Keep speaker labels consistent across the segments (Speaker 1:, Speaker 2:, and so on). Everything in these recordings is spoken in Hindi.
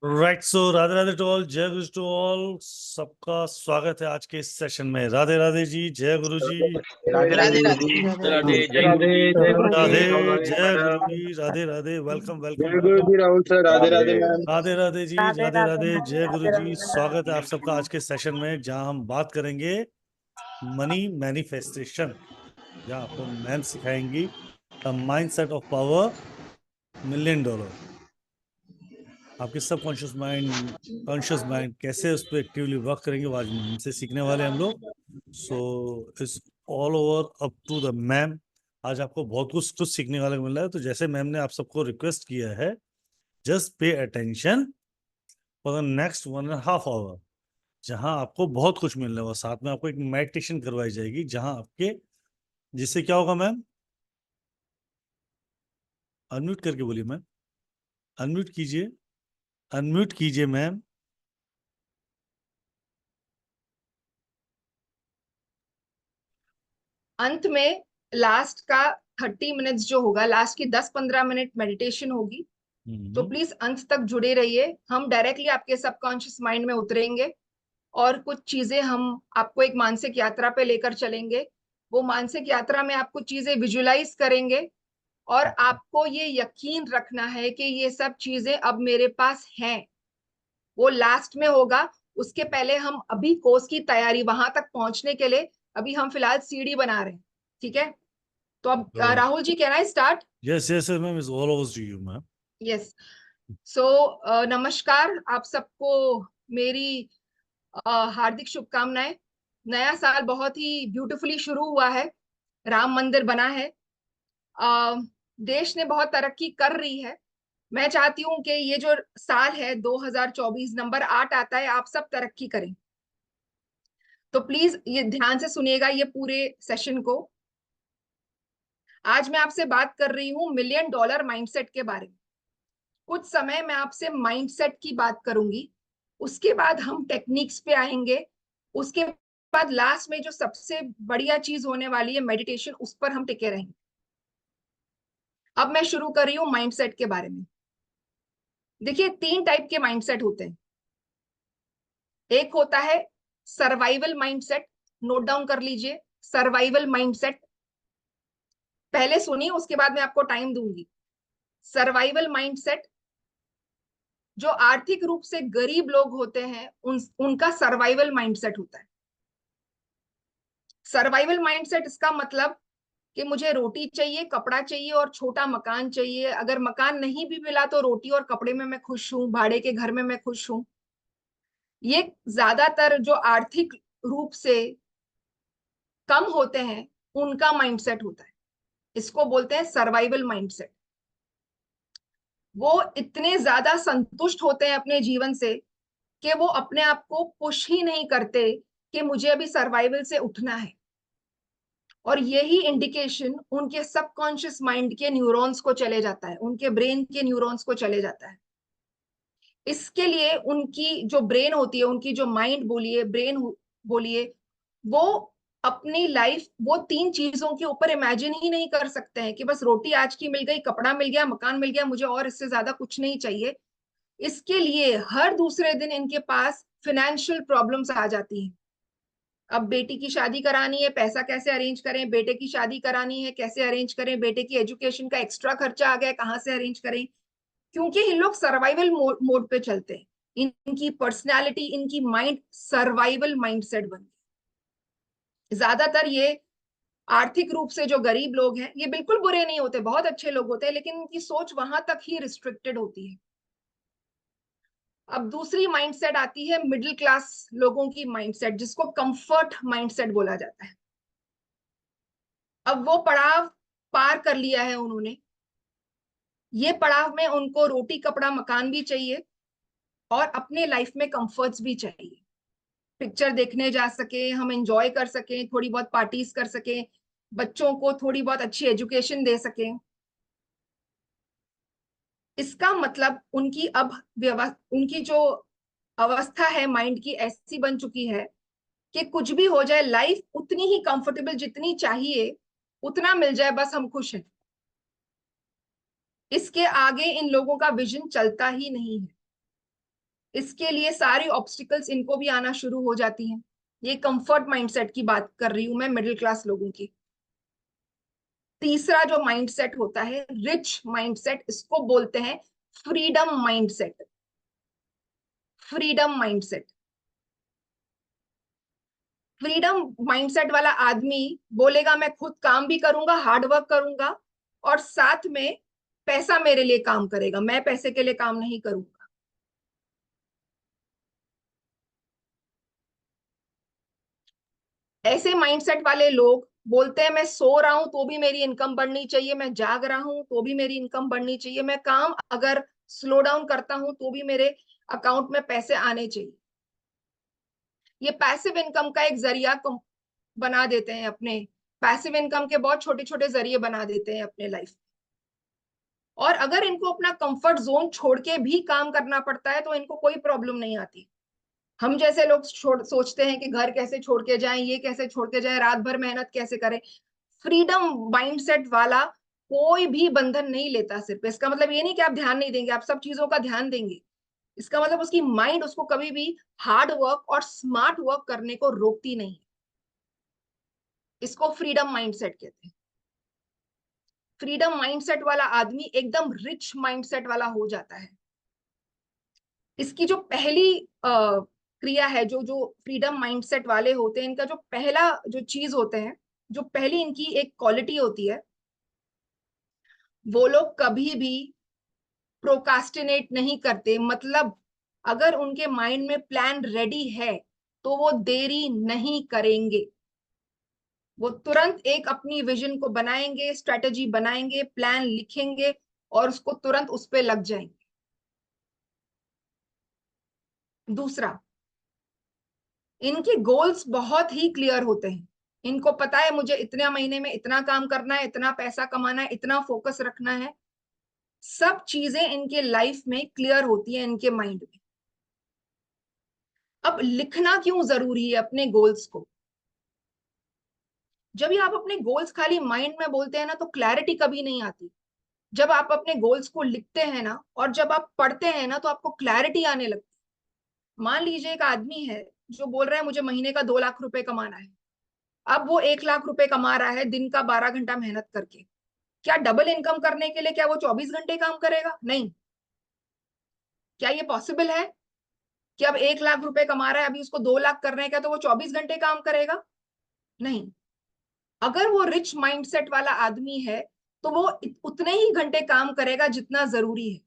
Speaker 1: Right, so Radhe Radhe to all, जय गुरु टू ऑल। सबका स्वागत है आज के इस सेशन में। राधे राधे जी, जय गुरु जी।
Speaker 2: राधे राधे जी।
Speaker 3: राधे
Speaker 2: जय गुरु जी।
Speaker 3: जय गुरु
Speaker 1: राधे,
Speaker 3: जी।
Speaker 1: जय गुरु जी। राधे राधे, वेलकम वेलकम
Speaker 2: जय गुरु
Speaker 1: वेलकम।
Speaker 2: जी Rahul sir. Radhe Radhe ma'am.
Speaker 1: Radhe Radhe ji,
Speaker 4: Radhe
Speaker 1: Radhe
Speaker 4: Radhe
Speaker 1: Radhe,
Speaker 4: ma'am,
Speaker 1: जय गुरु
Speaker 4: राधे
Speaker 1: जी।
Speaker 4: राधे।
Speaker 1: स्वागत है आप सबका आज के सेशन में, जहां हम बात करेंगे मनी मैनिफेस्टेशन, जहां आपको मैम सिखाएंगी द माइंडसेट ऑफ पावर $1,000,000। आपके सबकॉन्शियस माइंड, कॉन्शियस माइंड कैसे उस पर एक्टिवली वर्क करेंगे, वो आज हमसे सीखने वाले हैं हम लोग। So it's all over up to the ma'am. आज आपको बहुत कुछ सीखने वाला मिल रहा है। तो जैसे मैम ने आप सबको रिक्वेस्ट किया है, just pay attention for the next 1.5 hour, जहां आपको बहुत कुछ मिलने वाला। साथ में आपको एक मेडिटेशन करवाई जाएगी, जहां आपके, जिससे क्या होगा मैम? अनम्यूट करके बोलिए मैम, अनम्यूट कीजिए, अनम्यूट कीजिए मैम।
Speaker 4: अंत में लास्ट का 30 मिनट्स जो होगा, लास्ट की 10-15 मिनट मेडिटेशन होगी। तो प्लीज अंत तक जुड़े रहिए। हम डायरेक्टली आपके सबकॉन्शियस माइंड में उतरेंगे और कुछ चीजें हम आपको एक मानसिक यात्रा पे लेकर चलेंगे। वो मानसिक यात्रा में आपको चीजें विजुलाइज करेंगे और आपको ये यकीन रखना है कि ये सब चीजें अब मेरे पास हैं। वो लास्ट में होगा। उसके पहले हम अभी कोर्स की तैयारी, वहां तक पहुंचने के लिए अभी हम फिलहाल सीढ़ी बना रहे हैं। ठीक है, तो अब Rahul ji, can I start?
Speaker 1: Yes yes ma'am, is all over to you ma'am.
Speaker 4: Yes. So नमस्कार आप सबको, मेरी हार्दिक शुभकामनाएं। नया साल बहुत ही ब्यूटीफुली शुरू हुआ है। राम मंदिर बना है। देश ने बहुत तरक्की कर रही है। मैं चाहती हूं कि ये जो साल है 2024, नंबर 8 आता है, आप सब तरक्की करें। तो प्लीज ये ध्यान से सुनिएगा ये पूरे सेशन को। आज मैं आपसे बात कर रही हूँ $1,000,000 माइंडसेट के बारे में। कुछ समय मैं आपसे माइंडसेट की बात करूंगी, उसके बाद हम टेक्निक्स पे आएंगे, उसके बाद लास्ट में जो सबसे बढ़िया चीज होने वाली है मेडिटेशन, उस पर हम टिके रहेंगे। अब मैं शुरू कर रही हूँ माइंडसेट के बारे में। देखिए, 3 टाइप के माइंडसेट होते हैं। एक होता है सर्वाइवल माइंडसेट। नोट डाउन कर लीजिए, सर्वाइवल माइंडसेट। पहले सुनिए, उसके बाद मैं आपको टाइम दूंगी। सर्वाइवल माइंडसेट, जो आर्थिक रूप से गरीब लोग होते हैं उनका सर्वाइवल माइंडसेट होता है। सर्वाइवल माइंडसेट इसका मतलब कि मुझे रोटी चाहिए, कपड़ा चाहिए और छोटा मकान चाहिए। अगर मकान नहीं भी मिला तो रोटी और कपड़े में मैं खुश हूं, भाड़े के घर में मैं खुश हूं। ये ज्यादातर जो आर्थिक रूप से कम होते हैं उनका माइंडसेट होता है। इसको बोलते हैं सर्वाइवल माइंडसेट। वो इतने ज्यादा संतुष्ट होते हैं अपने जीवन से कि वो अपने आप को पुश ही नहीं करते कि मुझे अभी सर्वाइवल से उठना है। और यही इंडिकेशन उनके सबकॉन्शियस माइंड के न्यूरॉन्स को चले जाता है, उनके ब्रेन के न्यूरॉन्स को चले जाता है। इसके लिए उनकी जो ब्रेन होती है, उनकी जो माइंड बोलिए, ब्रेन बोलिए, वो अपनी लाइफ वो 3 चीजों के ऊपर इमेजिन ही नहीं कर सकते हैं कि बस रोटी आज की मिल गई, कपड़ा मिल गया, मकान मिल गया, मुझे और इससे ज्यादा कुछ नहीं चाहिए। इसके लिए हर दूसरे दिन इनके पास फाइनेंशियल प्रॉब्लम्स आ जाती हैं। अब बेटी की शादी करानी है, पैसा कैसे अरेंज करें? बेटे की शादी करानी है, कैसे अरेंज करें? बेटे की एजुकेशन का एक्स्ट्रा खर्चा आ गया, कहाँ से अरेंज करें? क्योंकि इन लोग सर्वाइवल मोड पे चलते हैं। इनकी पर्सनैलिटी, इनकी माइंड सर्वाइवल माइंडसेट बन गई। ज्यादातर ये आर्थिक रूप से जो गरीब लोग हैं, ये बिल्कुल बुरे नहीं होते, बहुत अच्छे लोग होते हैं, लेकिन इनकी सोच वहां तक ही रिस्ट्रिक्टेड होती है। अब दूसरी माइंडसेट आती है मिडिल क्लास लोगों की माइंडसेट, जिसको कंफर्ट माइंडसेट बोला जाता है। अब वो पड़ाव पार कर लिया है उन्होंने। ये पड़ाव में उनको रोटी कपड़ा मकान भी चाहिए और अपने लाइफ में कंफर्ट्स भी चाहिए। पिक्चर देखने जा सके, हम एंजॉय कर सकें, थोड़ी बहुत पार्टीज कर सकें, बच्चों को थोड़ी बहुत अच्छी एजुकेशन दे सकें। इसका मतलब उनकी अब उनकी जो अवस्था है माइंड की, ऐसी बन चुकी है कि कुछ भी हो जाए, लाइफ उतनी ही कंफर्टेबल जितनी चाहिए उतना मिल जाए, बस हम खुश हैं। इसके आगे इन लोगों का विजन चलता ही नहीं है। इसके लिए सारी ऑब्स्टिकल्स इनको भी आना शुरू हो जाती हैं। ये कंफर्ट माइंडसेट की बात कर रही हूं मैं, मिडिल क्लास लोगों की। तीसरा जो माइंडसेट होता है रिच माइंडसेट, इसको बोलते हैं freedom mindset. Freedom mindset, freedom mindset वाला आदमी बोलेगा मैं खुद काम भी करूंगा, हार्ड वर्क करूंगा, और साथ में पैसा मेरे लिए काम करेगा, मैं पैसे के लिए काम नहीं करूंगा। ऐसे माइंडसेट वाले लोग बोलते हैं मैं सो रहा हूं तो भी मेरी इनकम बढ़नी चाहिए, मैं जाग रहा हूं तो भी मेरी इनकम बढ़नी चाहिए, मैं काम अगर स्लो डाउन करता हूं तो भी मेरे अकाउंट में पैसे आने चाहिए। ये पैसिव इनकम का एक जरिया बना देते हैं अपने, पैसिव इनकम के बहुत छोटे छोटे जरिए बना देते हैं अपने लाइफ। और अगर इनको अपना कंफर्ट जोन छोड़ के भी काम करना पड़ता है तो इनको कोई प्रॉब्लम नहीं आती। हम जैसे लोग सोचते हैं कि घर कैसे छोड़ के जाएं, ये कैसे छोड़ के जाएं, रात भर मेहनत कैसे करें। फ्रीडम माइंडसेट वाला कोई भी बंधन नहीं लेता सिर्फ। इसका मतलब ये नहीं कि आप ध्यान नहीं देंगे, आप सब चीजों का ध्यान देंगे। इसका मतलब उसकी माइंड उसको कभी भी हार्ड वर्क और स्मार्ट वर्क करने को रोकती नहीं। इसको फ्रीडम माइंडसेट कहते हैं। फ्रीडम माइंडसेट वाला आदमी एकदम रिच माइंडसेट वाला हो जाता है। इसकी जो पहली क्रिया है, जो जो फ्रीडम माइंडसेट वाले होते हैं, इनका जो पहला जो चीज होते हैं, जो पहली इनकी एक क्वालिटी होती है, वो लोग कभी भी प्रोकास्टिनेट नहीं करते। मतलब अगर उनके माइंड में प्लान रेडी है तो वो देरी नहीं करेंगे। वो तुरंत एक अपनी विजन को बनाएंगे, स्ट्रेटेजी बनाएंगे, प्लान लिखेंगे और उसको तुरंत उस पर लग जाएंगे। दूसरा, इनके गोल्स बहुत ही क्लियर होते हैं। इनको पता है मुझे इतने महीने में इतना काम करना है, इतना पैसा कमाना है, इतना फोकस रखना है। सब चीजें इनके लाइफ में क्लियर होती है इनके माइंड में। अब लिखना क्यों जरूरी है अपने गोल्स को? जब भी आप अपने गोल्स खाली माइंड में बोलते हैं ना तो क्लैरिटी कभी नहीं आती। जब आप अपने गोल्स को लिखते हैं ना और जब आप पढ़ते हैं ना तो आपको क्लैरिटी आने लगती है। मान लीजिए एक आदमी है जो बोल रहा है मुझे महीने का 2 लाख रुपए कमाना है। अब वो 1 लाख रुपए कमा रहा है दिन का 12 घंटा मेहनत करके। क्या डबल इनकम करने के लिए क्या वो 24 घंटे काम करेगा? नहीं। क्या ये पॉसिबल है कि अब 1 लाख रुपए कमा रहा है, अभी उसको 2 लाख करने का, तो वो 24 घंटे काम करेगा? नहीं। अगर वो रिच माइंडसेट वाला आदमी है तो वो उतने ही घंटे काम करेगा जितना जरूरी है।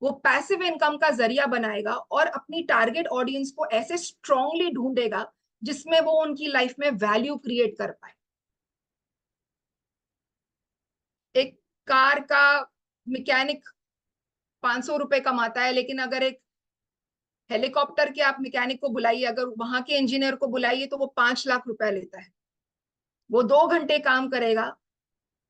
Speaker 4: वो पैसिव इनकम का जरिया बनाएगा और अपनी टारगेट ऑडियंस को ऐसे स्ट्रांगली ढूंढेगा जिसमें वो उनकी लाइफ में वैल्यू क्रिएट कर पाए। एक कार का मैकेनिक 500 रुपए कमाता है, लेकिन अगर एक हेलीकॉप्टर के आप मैकेनिक को बुलाइए, अगर वहां के इंजीनियर को बुलाइए, तो वो 5 लाख रुपए लेता है। वो 2 घंटे काम करेगा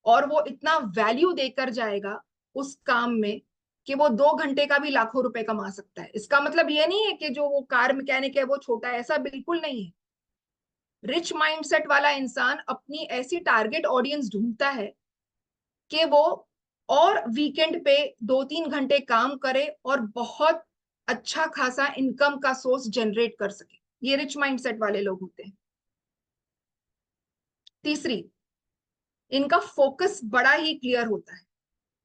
Speaker 4: और वो इतना वैल्यू देकर जाएगा उस काम में कि वो 2 घंटे का भी लाखों रुपए कमा सकता है। इसका मतलब ये नहीं है कि जो वो कार मैकेनिक है वो छोटा है, ऐसा बिल्कुल नहीं है। रिच माइंडसेट वाला इंसान अपनी ऐसी टारगेट ऑडियंस ढूंढता है कि वो और वीकेंड पे 2-3 घंटे काम करे और बहुत अच्छा खासा इनकम का सोर्स जनरेट कर सके। ये रिच माइंडसेट वाले लोग होते हैं। तीसरी, इनका फोकस बड़ा ही क्लियर होता है।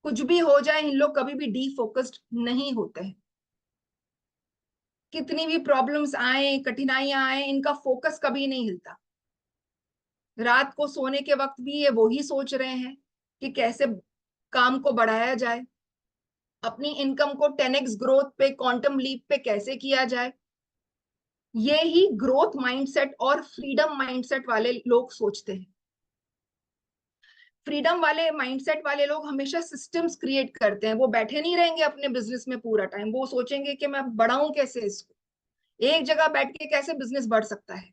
Speaker 4: कुछ भी हो जाए इन लोग कभी भी डीफोकस्ड नहीं होते हैं। कितनी भी प्रॉब्लम्स आए, कठिनाइयां आए, इनका फोकस कभी नहीं हिलता। रात को सोने के वक्त भी ये वही सोच रहे हैं कि कैसे काम को बढ़ाया जाए, अपनी इनकम को 10x ग्रोथ पे, क्वांटम लीप पे कैसे किया जाए। ये ही ग्रोथ माइंडसेट और फ्रीडम माइंडसेट वाले लोग सोचते हैं। फ्रीडम वाले माइंडसेट वाले लोग हमेशा सिस्टम्स क्रिएट करते हैं। वो बैठे नहीं रहेंगे अपने बिजनेस में पूरा टाइम, वो सोचेंगे कि मैं बढ़ाऊं कैसे इसको, एक जगह बैठ के कैसे बिजनेस बढ़ सकता है।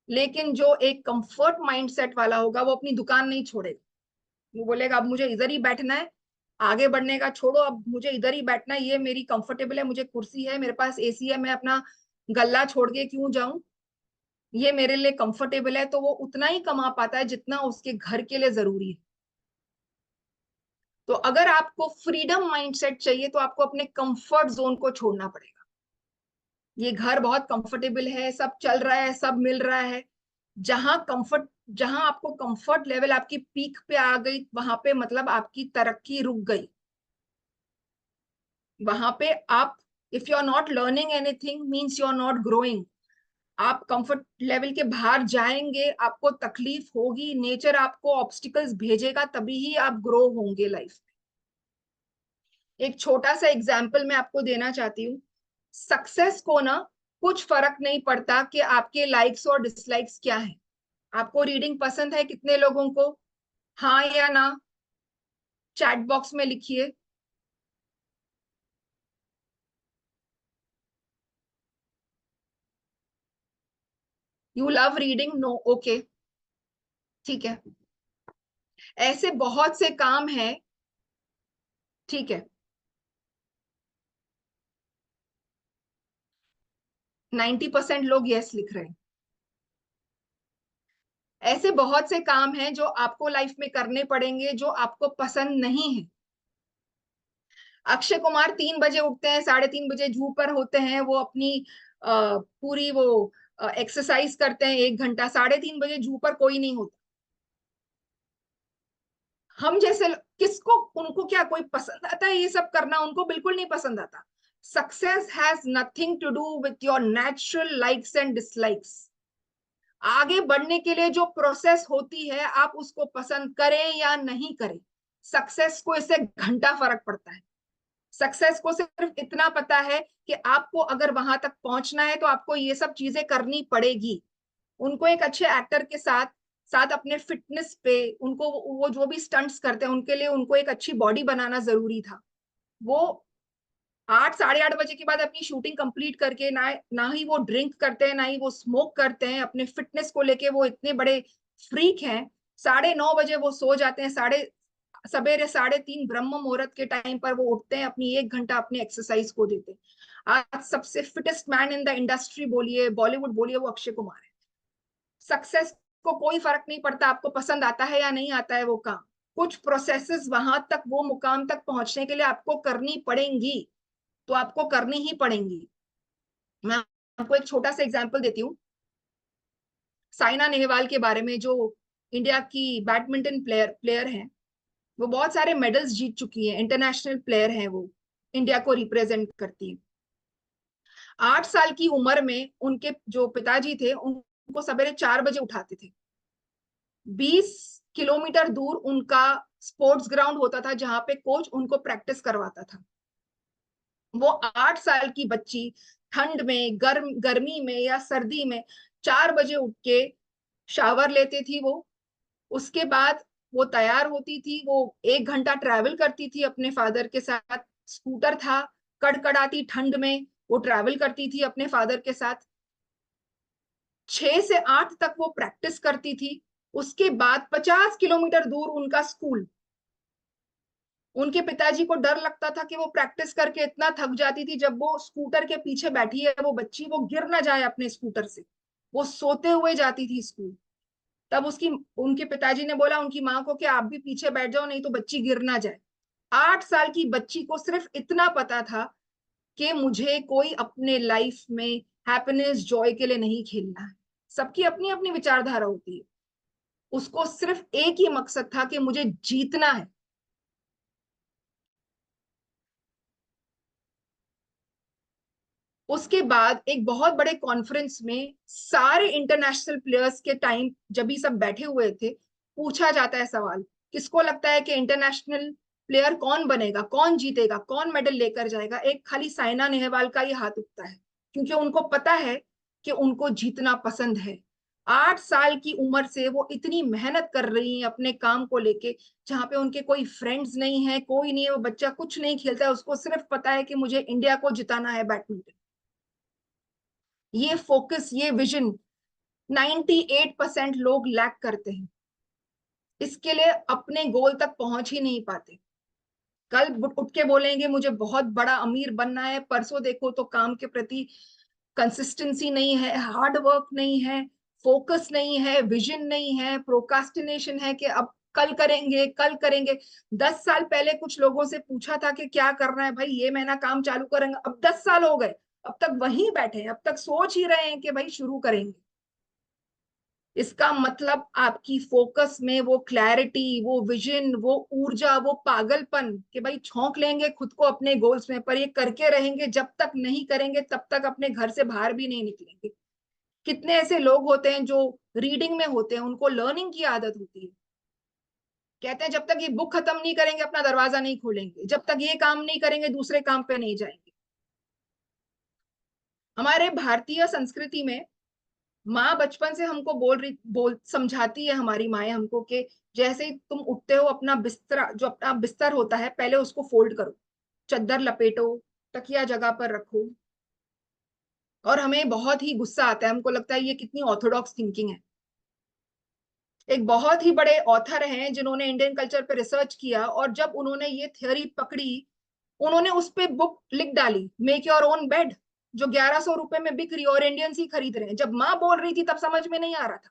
Speaker 4: लेकिन जो एक कंफर्ट माइंडसेट वाला होगा वो अपनी दुकान नहीं छोड़ेगा। वो बोलेगा अब मुझे इधर ही बैठना है, आगे बढ़ने का छोड़ो, अब मुझे इधर ही बैठना है, ये मेरी कंफर्टेबल है, मुझे कुर्सी है, मेरे पास एसी है, मैं अपना गल्ला छोड़ के क्यों जाऊं, ये मेरे लिए कंफर्टेबल है। तो वो उतना ही कमा पाता है जितना उसके घर के लिए जरूरी है। तो अगर आपको फ्रीडम माइंडसेट चाहिए तो आपको अपने कंफर्ट जोन को छोड़ना पड़ेगा। ये घर बहुत कंफर्टेबल है, सब चल रहा है, सब मिल रहा है। जहां आपको कंफर्ट लेवल आपकी पीक पे आ गई, वहां पे मतलब आपकी तरक्की रुक गई। वहां पे आप, if you are not learning anything means you are not growing. आप कंफर्ट लेवल के बाहर जाएंगे, आपको तकलीफ होगी, नेचर आपको ऑब्स्टिकल्स भेजेगा, तभी ही आप ग्रो होंगे लाइफ में। एक छोटा सा एग्जाम्पल मैं आपको देना चाहती हूँ। सक्सेस को ना कुछ फर्क नहीं पड़ता कि आपके लाइक्स और डिसलाइक्स क्या है। आपको रीडिंग पसंद है कितने लोगों को, हाँ या ना, चैट बॉक्स में लिखिए। You love reading, no, okay, ठीक है। ऐसे बहुत से काम हैं, ठीक है। 90% लोग यस लिख रहे हैं। ऐसे बहुत से काम हैं जो आपको लाइफ में करने पड़ेंगे, जो आपको पसंद नहीं है। अक्षय कुमार 3 बजे उठते हैं, 3:30 बजे जू पर होते हैं, वो अपनी पूरी वो एक्सरसाइज करते हैं 1 घंटा। 3:30 बजे जू पर कोई नहीं होता। हम जैसे किसको, उनको क्या कोई पसंद आता है ये सब करना? उनको बिल्कुल नहीं पसंद आता। Success has nothing to do with your natural likes and dislikes. आगे बढ़ने के लिए जो प्रोसेस होती है, आप उसको पसंद करें या नहीं करें, सक्सेस को इससे घंटा फर्क पड़ता है। सक्सेस को सिर्फ इतना पता है कि आपको अगर वहां तक पहुंचना है तो आपको ये सब चीजें करनी पड़ेगी। उनको एक अच्छे एक्टर के साथ साथ अपने फिटनेस पे, उनको वो जो भी स्टंट्स करते हैं उनके लिए उनको एक अच्छी बॉडी बनाना जरूरी था। वो 8 साढ़े 8 बजे के बाद अपनी शूटिंग कंप्लीट करके ना ही वो ड्रिंक करते हैं, ना ही वो स्मोक करते हैं। अपने फिटनेस को लेके वो इतने बड़े फ्रीक हैं। 9:30 बजे वो सो जाते हैं, सवेरे 3:30 ब्रह्म मुहूर्त के टाइम पर वो उठते हैं, अपनी 1 घंटा अपनी एक्सरसाइज को देते हैं। आज सबसे fittest man in the industry बोलिए, बॉलीवुड बोलिए, वो अक्षय कुमार है। सक्सेस को कोई फर्क नहीं पड़ता आपको पसंद आता है या नहीं आता है वो काम। कुछ प्रोसेसेस वहां तक, वो मुकाम तक पहुंचने के लिए आपको करनी पड़ेंगी, तो आपको करनी ही पड़ेंगी। मैं आपको एक छोटा सा एग्जांपल देती हूँ साइना नेहवाल के बारे में, जो इंडिया की बैडमिंटन प्लेयर हैं। वो बहुत सारे मेडल्स जीत चुकी है, इंटरनेशनल प्लेयर हैं वो, इंडिया को रिप्रेजेंट करती है। 8 साल की उम्र में उनके जो पिताजी थे उनको सवेरे 4 बजे उठाते थे। 20 किलोमीटर दूर उनका स्पोर्ट्स ग्राउंड होता था जहां पे कोच उनको प्रैक्टिस करवाता था। वो 8 साल की बच्ची ठंड में, गर्मी में या सर्दी में 4 बजे उठ के शावर लेती थी वो। उसके बाद वो तैयार होती थी, वो 1 घंटा ट्रैवल करती थी अपने फादर के साथ। स्कूटर था, कड़कड़ाती ठंड में वो ट्रैवल करती थी अपने फादर के साथ। 6 से 8 तक वो प्रैक्टिस करती थी। उसके बाद 50 किलोमीटर दूर उनका स्कूल। उनके पिताजी को डर लगता था कि वो प्रैक्टिस करके इतना थक जाती थी, जब वो स्कूटर के पीछे बैठी है वो बच्ची, वो गिर ना जाए अपने स्कूटर से। वो सोते हुए जाती थी स्कूल। तब उनके पिताजी ने बोला उनकी माँ को कि आप भी पीछे बैठ जाओ, नहीं तो बच्ची गिर ना जाए। 8 साल की बच्ची को सिर्फ इतना पता था कि मुझे कोई अपने लाइफ में हैप्पीनेस, जॉय के लिए नहीं खेलना है। सबकी अपनी अपनी विचारधारा होती है। उसको सिर्फ एक ही मकसद था कि मुझे जीतना है। उसके बाद एक बहुत बड़े कॉन्फ्रेंस में सारे इंटरनेशनल प्लेयर्स के टाइम, जब ये सब बैठे हुए थे, पूछा जाता है सवाल, किसको लगता है कि इंटरनेशनल प्लेयर कौन बनेगा, कौन जीतेगा, कौन मेडल लेकर जाएगा? एक खाली साइना नेहवाल का ही हाथ उठता है, क्योंकि उनको पता है कि उनको जीतना पसंद है। 8 साल की उम्र से वो इतनी मेहनत कर रही है अपने काम को लेके, जहां पे उनके कोई फ्रेंड्स नहीं है, कोई नहीं है, वो बच्चा कुछ नहीं खेलता है, उसको सिर्फ पता है कि मुझे इंडिया को जिताना है बैडमिंटन। ये फोकस, ये विजन 98% लोग लैक करते हैं। इसके लिए अपने गोल तक पहुंच ही नहीं पाते। कल उठ के बोलेंगे मुझे बहुत बड़ा अमीर बनना है, परसों देखो तो काम के प्रति कंसिस्टेंसी नहीं है, हार्ड वर्क नहीं है, फोकस नहीं है, विजन नहीं है, प्रोकास्टिनेशन है कि अब कल करेंगे, कल करेंगे। 10 साल पहले कुछ लोगों से पूछा था कि क्या करना है भाई, ये महीना काम चालू करेंगे, अब 10 साल हो गए, अब तक वहीं बैठे हैं, अब तक सोच ही रहे हैं कि भाई शुरू करेंगे। इसका मतलब आपकी फोकस में वो क्लैरिटी, वो विजन, वो ऊर्जा, वो पागलपन कि भाई छौंक लेंगे खुद को अपने गोल्स में, पर ये करके रहेंगे, जब तक नहीं करेंगे तब तक अपने घर से बाहर भी नहीं निकलेंगे। कितने ऐसे लोग होते हैं जो रीडिंग में होते हैं, उनको लर्निंग की आदत होती है, कहते हैं जब तक ये बुक खत्म नहीं करेंगे अपना दरवाजा नहीं खोलेंगे, जब तक ये काम नहीं करेंगे दूसरे काम पे नहीं जाएंगे। हमारे भारतीय संस्कृति में माँ बचपन से हमको बोल समझाती है, हमारी माएं हमको, कि जैसे ही तुम उठते हो अपना बिस्तर, जो अपना बिस्तर होता है पहले उसको फोल्ड करो, चद्दर लपेटो, तकिया जगह पर रखो। और हमें बहुत ही गुस्सा आता है, हमको लगता है ये कितनी ऑर्थोडॉक्स थिंकिंग है। एक बहुत ही बड़े ऑथर हैं जिन्होंने इंडियन कल्चर पे रिसर्च किया, और जब उन्होंने ये थ्योरी पकड़ी, उन्होंने उस पे बुक लिख डाली, मेक योर ओन बेड, जो 1100 रुपए में बिक रही और इंडियंस ही खरीद रहे हैं। जब माँ बोल रही थी तब समझ में नहीं आ रहा था,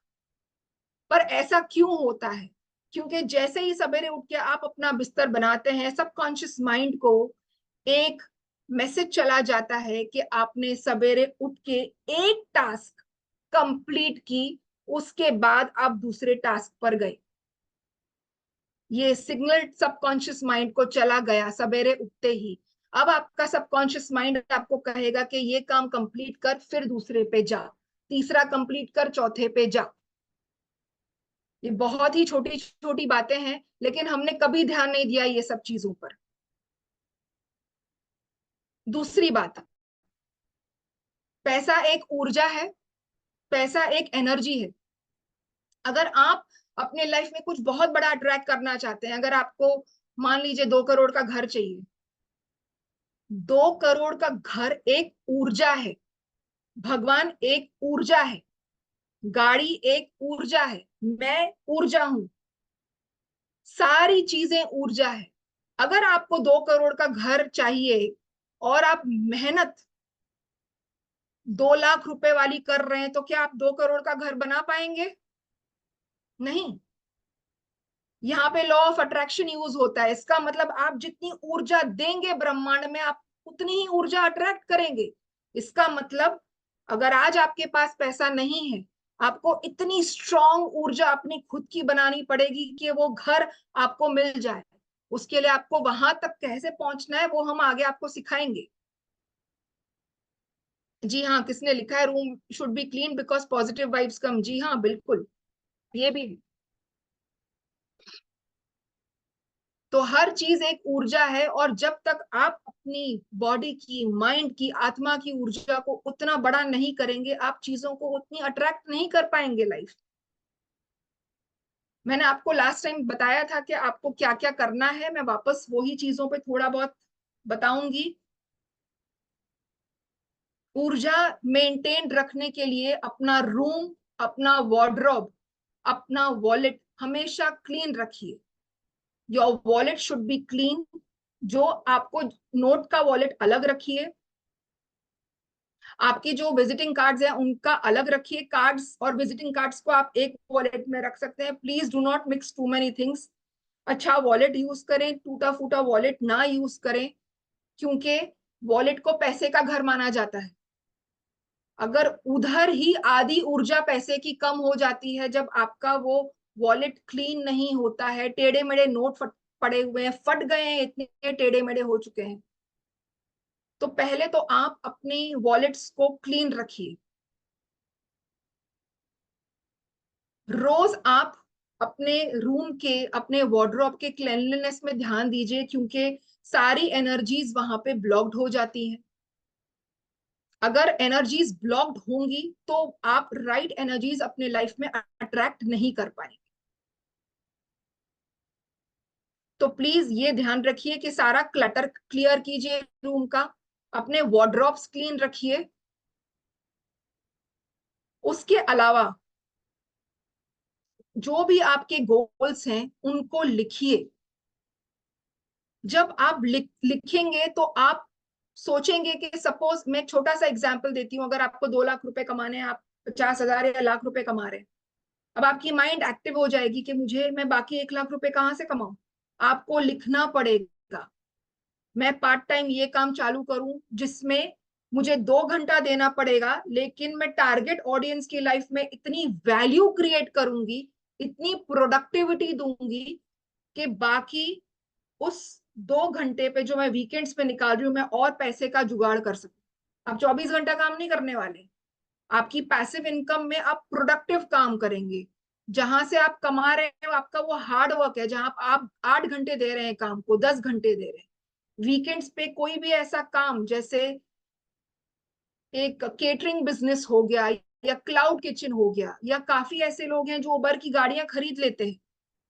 Speaker 4: पर ऐसा क्यों होता है? क्योंकि जैसे ही सवेरे उठ के आप अपना बिस्तर बनाते हैं, सबकॉन्शियस माइंड को एक मैसेज चला जाता है कि आपने सवेरे उठ के एक टास्क कंप्लीट की, उसके बाद आप दूसरे टास्क पर गए। ये सिग्नल सबकॉन्शियस माइंड को चला गया सवेरे उठते ही। अब आपका सबकॉन्शियस माइंड आपको कहेगा कि ये काम कंप्लीट कर, फिर दूसरे पे जा, तीसरा कंप्लीट कर, चौथे पे जा। ये बहुत ही छोटी छोटी बातें हैं, लेकिन हमने कभी ध्यान नहीं दिया ये सब चीजों पर। दूसरी बात, पैसा एक ऊर्जा है, पैसा एक एनर्जी है। अगर आप अपने लाइफ में कुछ बहुत बड़ा अट्रैक्ट करना चाहते हैं, अगर आपको मान लीजिए 2 करोड़ का घर चाहिए, 2 करोड़ का घर एक ऊर्जा है, भगवान एक ऊर्जा है, गाड़ी एक ऊर्जा है, मैं ऊर्जा हूं, सारी चीजें ऊर्जा है। अगर आपको 2 करोड़ का घर चाहिए और आप मेहनत 2 लाख रुपए वाली कर रहे हैं, तो क्या आप 2 करोड़ का घर बना पाएंगे? नहीं। यहाँ पे लॉ ऑफ अट्रैक्शन यूज होता है। इसका मतलब आप जितनी ऊर्जा देंगे ब्रह्मांड में, आप उतनी ही ऊर्जा अट्रैक्ट करेंगे। इसका मतलब अगर आज आपके पास पैसा नहीं है, आपको इतनी स्ट्रॉन्ग ऊर्जा अपनी खुद की बनानी पड़ेगी कि वो घर आपको मिल जाए। उसके लिए आपको वहां तक कैसे पहुंचना है वो हम आगे आपको सिखाएंगे। जी हाँ, किसने लिखा है room should be clean because positive vibes come? जी हाँ, बिल्कुल, ये भी है। तो हर चीज एक ऊर्जा है, और जब तक आप अपनी बॉडी की, माइंड की, आत्मा की ऊर्जा को उतना बड़ा नहीं करेंगे, आप चीजों को उतनी अट्रैक्ट नहीं कर पाएंगे लाइफ। मैंने आपको लास्ट टाइम बताया था कि आपको क्या क्या करना है, मैं वापस वही चीजों पे थोड़ा बहुत बताऊंगी। ऊर्जा मेंटेन रखने के लिए अपना रूम, अपना वार्डरोब, अपना वॉलेट हमेशा क्लीन रखिए। Your wallet should be clean. जो आपको नोट का वॉलेट अलग रखिए, आपके जो विजिटिंग कार्ड्स हैं उनका अलग रखिए। कार्ड्स और विजिटिंग कार्ड्स को आप एक वॉलेट में रख सकते हैं। Please do not mix too many things. अच्छा वॉलेट यूज करें, टूटा फूटा वॉलेट ना यूज करें, क्योंकि वॉलेट को पैसे का घर माना जाता है। अगर उधर ही आधी ऊर्जा पैसे की कम हो जाती है, जब आपका वो वॉलेट क्लीन नहीं होता है, टेढ़े मेढ़े नोट पड़े हुए हैं, फट गए हैं, इतने टेढ़े मेढ़े हो चुके हैं। तो पहले तो आप अपनी वॉलेट्स को क्लीन रखिए। रोज आप अपने रूम के, अपने वार्डरोब के क्लीनलीनेस में ध्यान दीजिए, क्योंकि सारी एनर्जीज वहां पे ब्लॉक्ड हो जाती हैं। अगर एनर्जीज ब्लॉक्ड होंगी तो आप राइट एनर्जीज अपने लाइफ में अट्रैक्ट नहीं कर पाएंगे। तो प्लीज ये ध्यान रखिए कि सारा क्लटर क्लियर कीजिए रूम का, अपने वार्डरोब्स क्लीन रखिए। उसके अलावा जो भी आपके गोल्स हैं उनको लिखिए। जब आप लिखेंगे तो आप सोचेंगे कि सपोज मैं एक छोटा सा एग्जांपल देती हूँ, अगर आपको 2 लाख रुपए कमाने हैं, आप 50,000 या लाख रुपए कमा रहे हैं, अब आपकी माइंड एक्टिव हो जाएगी कि मुझे, मैं बाकी 1 लाख रुपए कहाँ से कमाऊं? आपको लिखना पड़ेगा, मैं पार्ट टाइम ये काम चालू करूं जिसमें मुझे 2 घंटा देना पड़ेगा, लेकिन मैं टारगेट ऑडियंस की लाइफ में इतनी वैल्यू क्रिएट करूंगी, इतनी प्रोडक्टिविटी दूंगी कि बाकी उस 2 घंटे पे जो मैं वीकेंड्स पे निकाल रही हूँ, मैं और पैसे का जुगाड़ कर सकूं। आप 24 घंटा काम नहीं करने वाले। आपकी पैसिव इनकम में आप प्रोडक्टिव काम करेंगे। जहां से आप कमा रहे हो आपका वो हार्ड वर्क है, जहां आप 8 घंटे दे रहे हैं काम को, 10 घंटे दे रहे हैं। वीकेंड्स पे कोई भी ऐसा काम, जैसे एक केटरिंग बिजनेस हो गया, या क्लाउड किचन हो गया, या काफी ऐसे लोग हैं जो उबर की गाड़ियां खरीद लेते हैं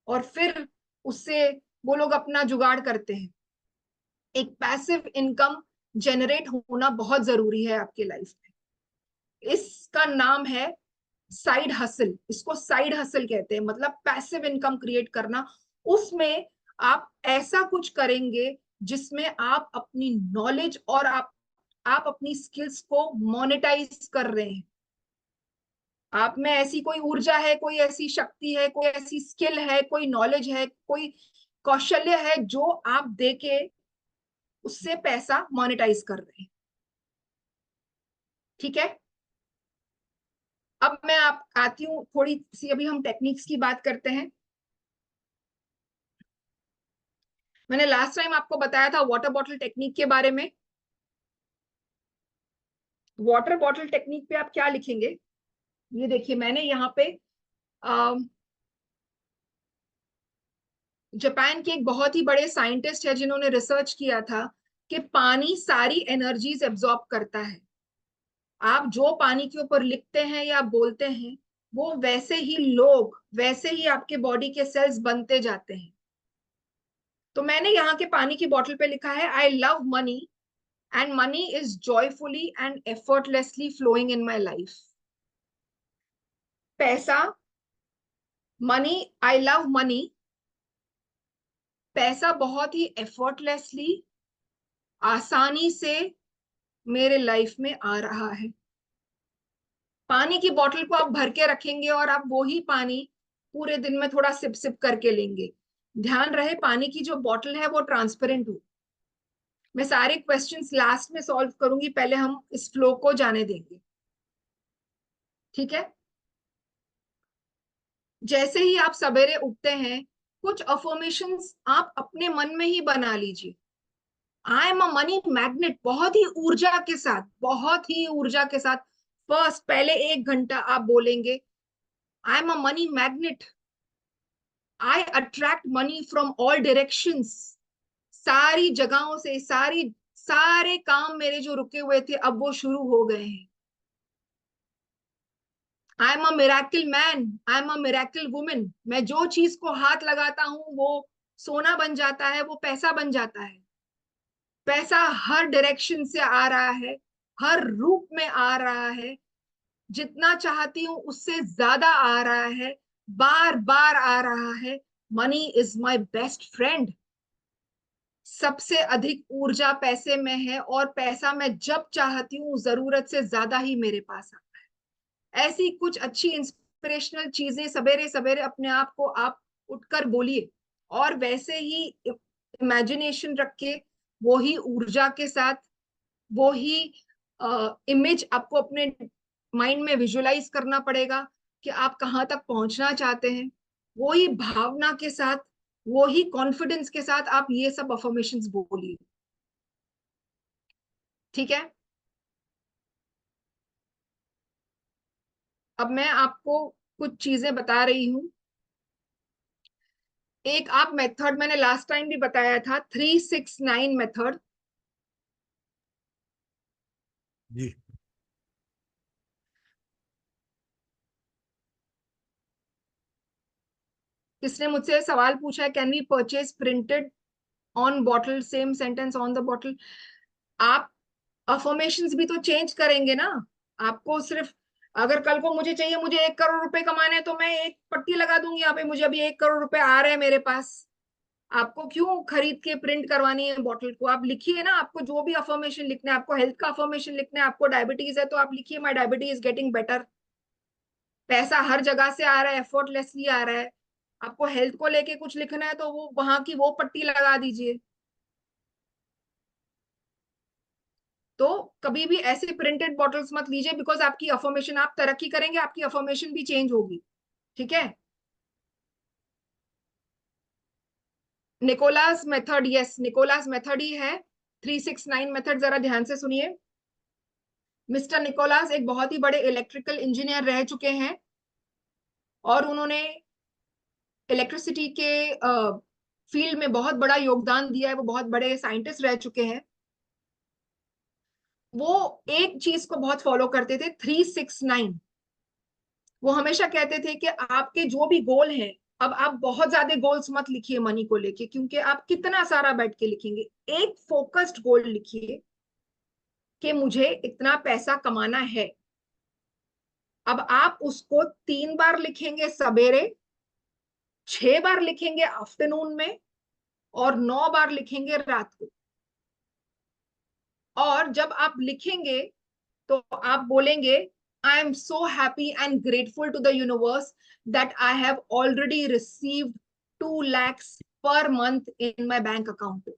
Speaker 4: और फिर उससे वो लोग अपना जुगाड़ करते हैं। एक पैसिव इनकम जनरेट होना बहुत जरूरी है आपके लाइफ में। इसका नाम है साइड हसल। इसको साइड हसल कहते हैं, मतलब पैसिव इनकम क्रिएट करना। उसमें आप ऐसा कुछ करेंगे जिसमें आप अपनी नॉलेज और आप अपनी स्किल्स को मोनेटाइज कर रहे हैं। आप में ऐसी कोई ऊर्जा है, कोई ऐसी शक्ति है, कोई ऐसी स्किल है, कोई नॉलेज है, कोई कौशल्य है जो आप देके उससे पैसा मोनेटाइज कर रहे हैं। ठीक है, अब मैं आप आती हूँ थोड़ी सी, अभी हम टेक्निक्स की बात करते हैं। मैंने लास्ट टाइम आपको बताया था वाटर बॉटल टेक्निक के बारे में। वाटर बॉटल टेक्निक पे आप क्या लिखेंगे, ये देखिए मैंने यहाँ पे जापान के एक बहुत ही बड़े साइंटिस्ट है जिन्होंने रिसर्च किया था कि पानी सारी एनर्जीज एब्जॉर्ब करता है। आप जो पानी के ऊपर लिखते हैं या बोलते हैं, वो वैसे ही लोग, वैसे ही आपके बॉडी के सेल्स बनते जाते हैं। तो मैंने यहाँ के पानी की बोतल पे लिखा है, I love money and money is joyfully and effortlessly flowing in my life. पैसा, मनी, आई लव मनी, पैसा बहुत ही एफर्टलेसली, आसानी से मेरे लाइफ में आ रहा है। पानी की बोतल को आप भर के रखेंगे और आप वो ही पानी पूरे दिन में थोड़ा सिप सिप करके लेंगे। ध्यान रहे पानी की जो बोतल है वो ट्रांसपेरेंट हो। मैं सारे क्वेश्चंस लास्ट में सॉल्व करूंगी, पहले हम इस फ्लो को जाने देंगे। ठीक है, जैसे ही आप सवेरे उठते हैं, कुछ अफर्मेशंस आप अपने मन में ही बना लीजिए। I am a money magnet, बहुत ही ऊर्जा के साथ, बहुत ही ऊर्जा के साथ। फर्स्ट पहले 1 घंटा आप बोलेंगे, I am a money magnet, I attract money from all directions. सारी जगहों से सारे काम मेरे जो रुके हुए थे अब वो शुरू हो गए हैं। I am a miracle man, I am a miracle women, मैं जो चीज को हाथ लगाता हूं वो सोना बन जाता है, वो पैसा बन जाता है। पैसा हर डायरेक्शन से आ रहा है, हर रूप में आ रहा है। जितना चाहती हूँ उससे ज्यादा आ रहा है, बार बार आ रहा है। Money is my best friend. सबसे अधिक ऊर्जा पैसे में है और पैसा मैं जब चाहती हूँ जरूरत से ज्यादा ही मेरे पास आता है। ऐसी कुछ अच्छी इंस्पिरेशनल चीजें सवेरे सवेरे अपने आप को आप उठकर बोलिए, और वैसे ही इमेजिनेशन रख के, वो ही ऊर्जा के साथ, वो ही इमेज आपको अपने माइंड में विजुअलाइज करना पड़ेगा कि आप कहाँ तक पहुंचना चाहते हैं। वो ही भावना के साथ, वो ही कॉन्फिडेंस के साथ आप ये सब अफर्मेशंस बोलिए। ठीक है, अब मैं आपको कुछ चीजें बता रही हूं। एक आप मेथड मैंने लास्ट टाइम भी बताया था, 369 मेथड।
Speaker 1: जी।
Speaker 4: किसने मुझसे सवाल पूछा है, can we purchase printed on bottle same sentence on the bottle. आप अफर्मेशंस भी तो चेंज करेंगे ना। आपको सिर्फ, अगर कल को मुझे चाहिए, मुझे 1 करोड़ रुपए कमाने हैं, तो मैं एक पट्टी लगा दूंगी यहाँ पे, मुझे अभी 1 करोड़ रुपए आ रहे हैं मेरे पास। आपको क्यों खरीद के प्रिंट करवानी है बॉटल को। आप लिखिए ना, आपको जो भी अफर्मेशन लिखना है, आपको हेल्थ का अफर्मेशन लिखना है, आपको डायबिटीज है तो आप लिखिए, माई डायबिटीज गेटिंग बेटर। पैसा हर जगह से आ रहा है, एफर्टलेसली आ रहा है। आपको हेल्थ को लेके कुछ लिखना है तो वो वहां की वो पट्टी लगा दीजिए। तो कभी भी ऐसे प्रिंटेड बॉटल्स मत लीजिए, बिकॉज आपकी अफर्मेशन, आप तरक्की करेंगे, आपकी अफर्मेशन भी चेंज होगी। ठीक है। Nicolas method, yes Nicolas method ही है, 369 मेथड। जरा ध्यान से सुनिए। मिस्टर निकोलास एक बहुत ही बड़े इलेक्ट्रिकल इंजीनियर रह चुके हैं और उन्होंने इलेक्ट्रिसिटी के फील्ड में बहुत बड़ा योगदान दिया है। वो बहुत बड़े साइंटिस्ट रह चुके हैं। वो एक चीज को बहुत फॉलो करते थे, 369। वो हमेशा कहते थे कि आपके जो भी गोल हैं, अब आप बहुत ज्यादा गोल्स मत लिखिए मनी को लेके, क्योंकि आप कितना सारा बैठ के लिखेंगे। एक फोकस्ड गोल लिखिए कि मुझे इतना पैसा कमाना है। अब आप उसको 3 बार लिखेंगे सवेरे, 6 बार लिखेंगे आफ्टरनून में, और 9 बार लिखेंगे रात को। और जब आप लिखेंगे तो आप बोलेंगे, I am so happy and grateful to the universe that I have already received 2 lakhs per month in my bank account.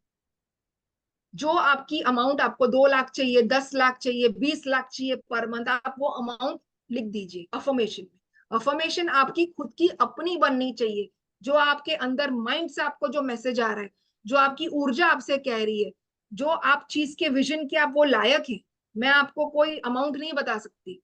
Speaker 4: जो आपकी अमाउंट, आपको 2 लाख चाहिए, 10 लाख चाहिए, 20 लाख चाहिए पर मंथ, आप वो अमाउंट लिख दीजिए अफर्मेशन में। अफर्मेशन आपकी खुद की अपनी बननी चाहिए, जो आपके अंदर माइंड से आपको जो मैसेज आ रहा है, जो आपकी ऊर्जा आपसे कह रही है, जो आप चीज के विजन के आप वो लायक हैं। मैं आपको कोई अमाउंट नहीं बता सकती।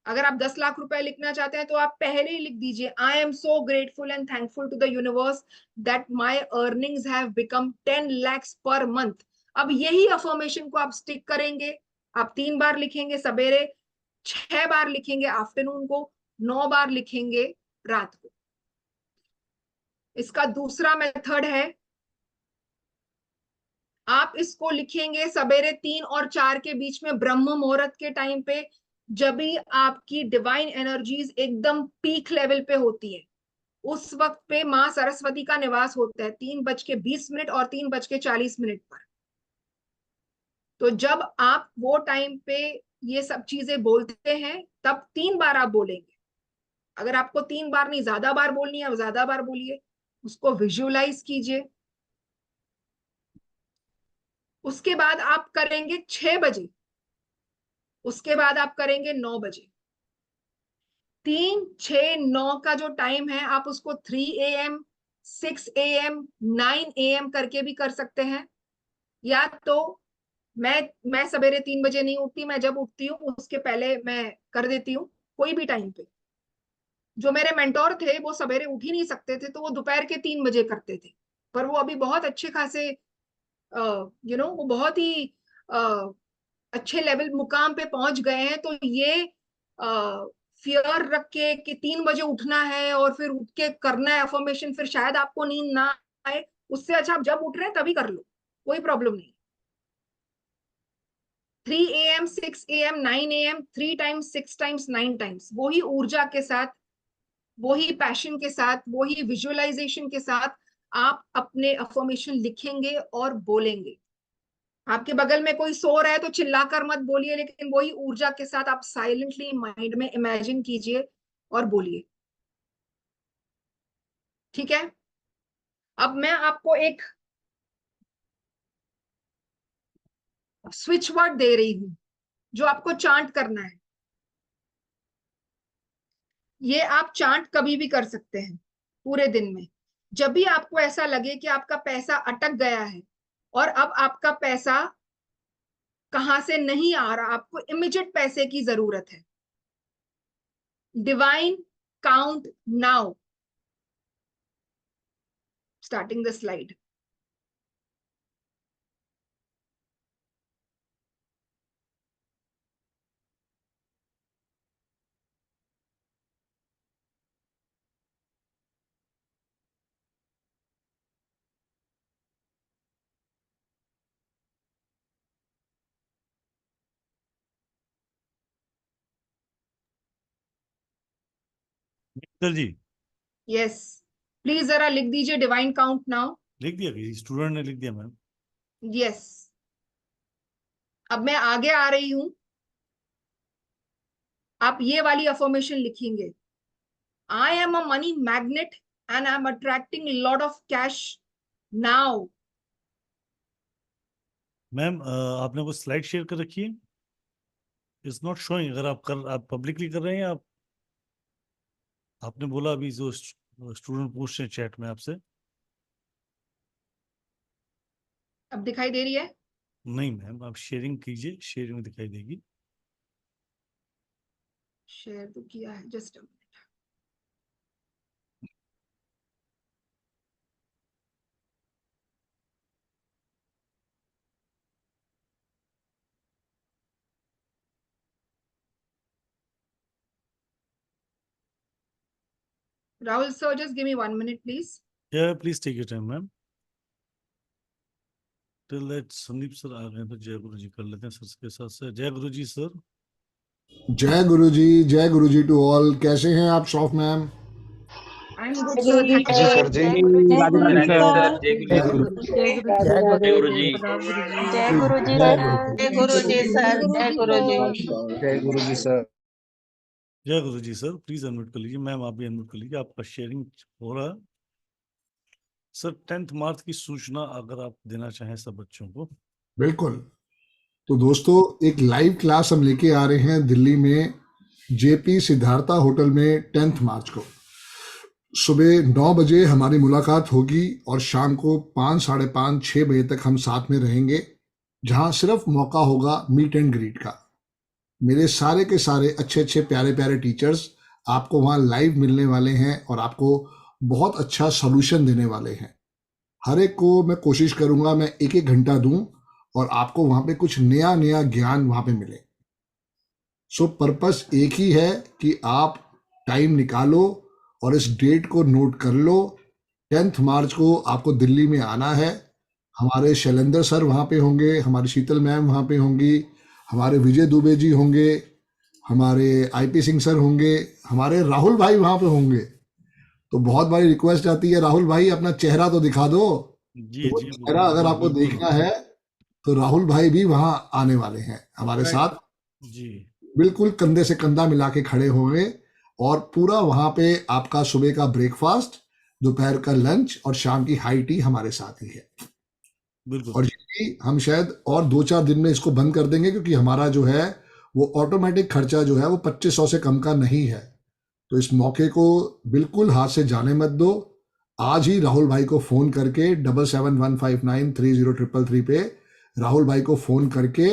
Speaker 4: अगर आप 10 लाख रुपए लिखना चाहते हैं तो आप पहले ही लिख दीजिए, I am so grateful and thankful to the universe that my earnings have become 10 lakhs per month. अब यही अफर्मेशन को आप स्टिक करेंगे। आप 3 बार लिखेंगे सवेरे, 6 बार लिखेंगे आफ्टरनून को, 9 बार लिखेंगे रात को। इसका दूसरा मेथड है, आप इसको लिखेंगे सवेरे 3 और 4 के बीच में, ब्रह्म मुहूर्त के टाइम पे, जब भी आपकी डिवाइन एनर्जीज एकदम पीक लेवल पे होती है। उस वक्त पे माँ सरस्वती का निवास होता है, 3:20 और 3:40 पर। तो जब आप वो टाइम पे ये सब चीजें बोलते हैं, तब 3 बार आप बोलेंगे। अगर आपको 3 बार नहीं, ज्यादा बार बोलनी है, ज्यादा बार बोलिए। उसको विजुअलाइज कीजिए। उसके बाद आप करेंगे 6 बजे, उसके बाद आप करेंगे 9 बजे। 3, 6, 9 का जो टाइम है, आप उसको 3 AM, 6 AM, 9 AM करके भी कर सकते हैं। या तो मैं सवेरे 3 बजे नहीं उठती, मैं जब उठती हूँ उसके पहले मैं कर देती हूँ, कोई भी टाइम पे। जो मेरे मेंटोर थे वो सवेरे उठ ही नहीं सकते थे, तो वो दोपहर के 3 बजे करते थे। पर वो अभी बहुत अच्छे खासे वो बहुत ही अच्छे लेवल मुकाम पे पहुंच गए हैं। तो ये फियर रख के कि 3 बजे उठना है और फिर उठ के करना है अफर्मेशन, फिर शायद आपको नींद ना आए, उससे अच्छा आप जब उठ रहे हैं तभी कर लो, कोई प्रॉब्लम नहीं। 3 AM, 6 AM, 9 AM, 3 times, 6 times, 9 times, वही ऊर्जा के साथ, वही पैशन के साथ, वही विजुअलाइजेशन के साथ आप अपने अफर्मेशन लिखेंगे और बोलेंगे। आपके बगल में कोई सो रहा है तो चिल्लाकर मत बोलिए, लेकिन वही ऊर्जा के साथ आप साइलेंटली माइंड में इमेजिन कीजिए और बोलिए। ठीक है। अब मैं आपको एक स्विच वर्ड दे रही हूं जो आपको चांट करना है। ये आप चांट कभी भी कर सकते हैं पूरे दिन में। जब भी आपको ऐसा लगे कि आपका पैसा अटक गया है और अब आपका पैसा कहां से नहीं आ रहा, आपको इमीडिएट पैसे की जरूरत है, divine count now, starting the slide.
Speaker 1: Sir ji,
Speaker 4: yes, please जरा लिख दीजिए डिवाइन काउंट नाउ।
Speaker 1: लिख दिया, किसी स्टूडेंट ने लिख दिया मैम।
Speaker 4: यस। अब मैं आगे आ रही हूं, आप ये वाली अफर्मेशन लिखेंगे, I am a money magnet and I am attracting lot of cash now.
Speaker 1: Ma'am आपने वो स्लाइड शेयर कर रखी है? It's not showing. अगर आप पब्लिकली कर रहे हैं, आपने बोला अभी जो स्टूडेंट पूछ रहे हैं चैट में आपसे।
Speaker 4: अब दिखाई दे रही है?
Speaker 1: नहीं मैम, आप शेयरिंग कीजिए, शेयरिंग में दिखाई देगी।
Speaker 4: शेयर तो किया है, just Rahul sir, just give me 1 minute please.
Speaker 1: Yeah, please take your time, ma'am. Till that Sandeep sir आ गए तो जय गुरु जी कर लेते हैं सर के साथ से। जय गुरु जी सर।
Speaker 3: जय गुरु जी टू ऑल। कैसे हैं आप शॉफ ma'am?
Speaker 4: I am good sir, thank
Speaker 2: ji sir ji, Radhe Radhe sir, जय गुरु
Speaker 5: जय गुरु जी।
Speaker 6: जय गुरु जी सर।
Speaker 5: जय गुरु जी सर। जय गुरु जी।
Speaker 2: जय गुरु जी सर।
Speaker 1: जय गुरु जी सर। प्लीज अनम्यूट कर लीजिए। मैम आप भी अनम्यूट कर लीजिए, आपका शेयरिंग हो रहा है। सर 10 मार्च की सूचना अगर आप देना चाहें सब बच्चों को।
Speaker 3: बिल्कुल। तो दोस्तों, एक लाइव क्लास हम लेके आ रहे हैं दिल्ली में जेपी सिद्धार्था होटल में 10 मार्च को। सुबह 9 बजे हमारी मुलाकात होगी और शाम को 5, साढ़े 5, 6 बजे तक हम साथ में रहेंगे, जहां सिर्फ मौका होगा मीट एंड ग्रीट का। मेरे सारे के सारे अच्छे अच्छे प्यारे प्यारे टीचर्स आपको वहाँ लाइव मिलने वाले हैं और आपको बहुत अच्छा सॉल्यूशन देने वाले हैं। हर एक को मैं कोशिश करूंगा मैं 1-1 घंटा दूं और आपको वहाँ पे कुछ नया नया ज्ञान वहाँ पे मिले। सो पर्पस एक ही है कि आप टाइम निकालो और इस डेट को नोट कर लो। 10 मार्च को आपको दिल्ली में आना है। हमारे शैलेंद्र सर वहाँ पे होंगे, हमारी शीतल मैम वहाँ पे होंगी, हमारे विजय दुबे जी होंगे, हमारे आईपी सिंह सर होंगे, हमारे राहुल भाई वहाँ पे होंगे। तो बहुत बारी रिक्वेस्ट आती है, राहुल भाई अपना चेहरा तो दिखा दो।
Speaker 1: जी
Speaker 3: तो वो
Speaker 1: जी
Speaker 3: चेहरा अगर आपको
Speaker 1: बिल्कुल।
Speaker 3: देखना है तो राहुल भाई भी वहाँ आने वाले हैं हमारे साथ।
Speaker 1: जी
Speaker 3: बिल्कुल कंधे से कंधा मिला के खड़े होंगे और पूरा वहाँ पे आपका सुबह का ब्रेकफास्ट, दोपहर का लंच और शाम की हाई टी हमारे साथ ही है।
Speaker 1: बिल्कुल।
Speaker 3: और ये हम शायद और 2-4 दिन में इसको बंद कर देंगे, क्योंकि हमारा जो है वो ऑटोमेटिक खर्चा जो है वो 2500 से कम का नहीं है। तो इस मौके को बिल्कुल हाथ से जाने मत दो। आज ही राहुल भाई को फोन करके 7715930333 पे राहुल भाई को फोन करके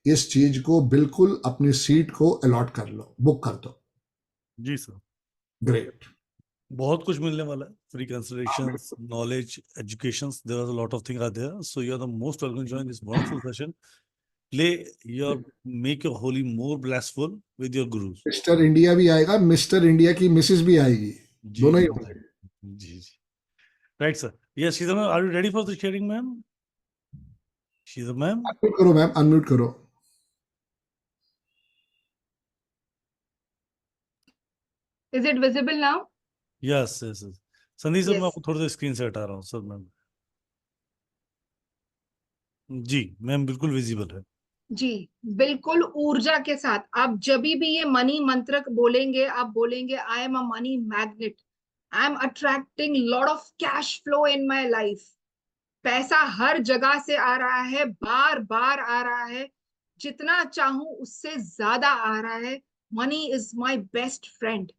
Speaker 3: इस चीज को बिल्कुल अपनी सीट को अलॉट कर लो, बुक कर दो।
Speaker 1: जी सर।
Speaker 3: ग्रेट।
Speaker 1: बहुत कुछ मिलने वाला है। Free consultations, knowledge, educations, there are a lot of things are there. So you are the most welcome to join this wonderful session. Play your, make your Holi more blessful with your gurus.
Speaker 3: Mister India भी आएगा, मिस्टर इंडिया की मिसेस भी आएगी, दोनों ही होंगे।
Speaker 1: जी जी। Right sir. Yes Sheetal ma'am, are you ready for the sharing ma'am? Sheetal ma'am,
Speaker 3: unmute करो मैम, अनम्यूट करो।
Speaker 4: Is it visible now?
Speaker 1: Yes yes yes. Sandeep sir, मैं
Speaker 4: Yes.
Speaker 1: आपको थोड़ा सा स्क्रीन से हटा रहा हूँ सर। मैम जी मैम, बिल्कुल विजिबल है।
Speaker 4: जी, बिल्कुल ऊर्जा के साथ आप जब भी ये मनी मंत्र बोलेंगे, आप बोलेंगे I am a money magnet, I am attracting lot of cash flow in my life. पैसा हर जगह से आ रहा है, बार बार आ रहा है, जितना चाहूं उससे ज्यादा आ रहा है। Money is my best friend.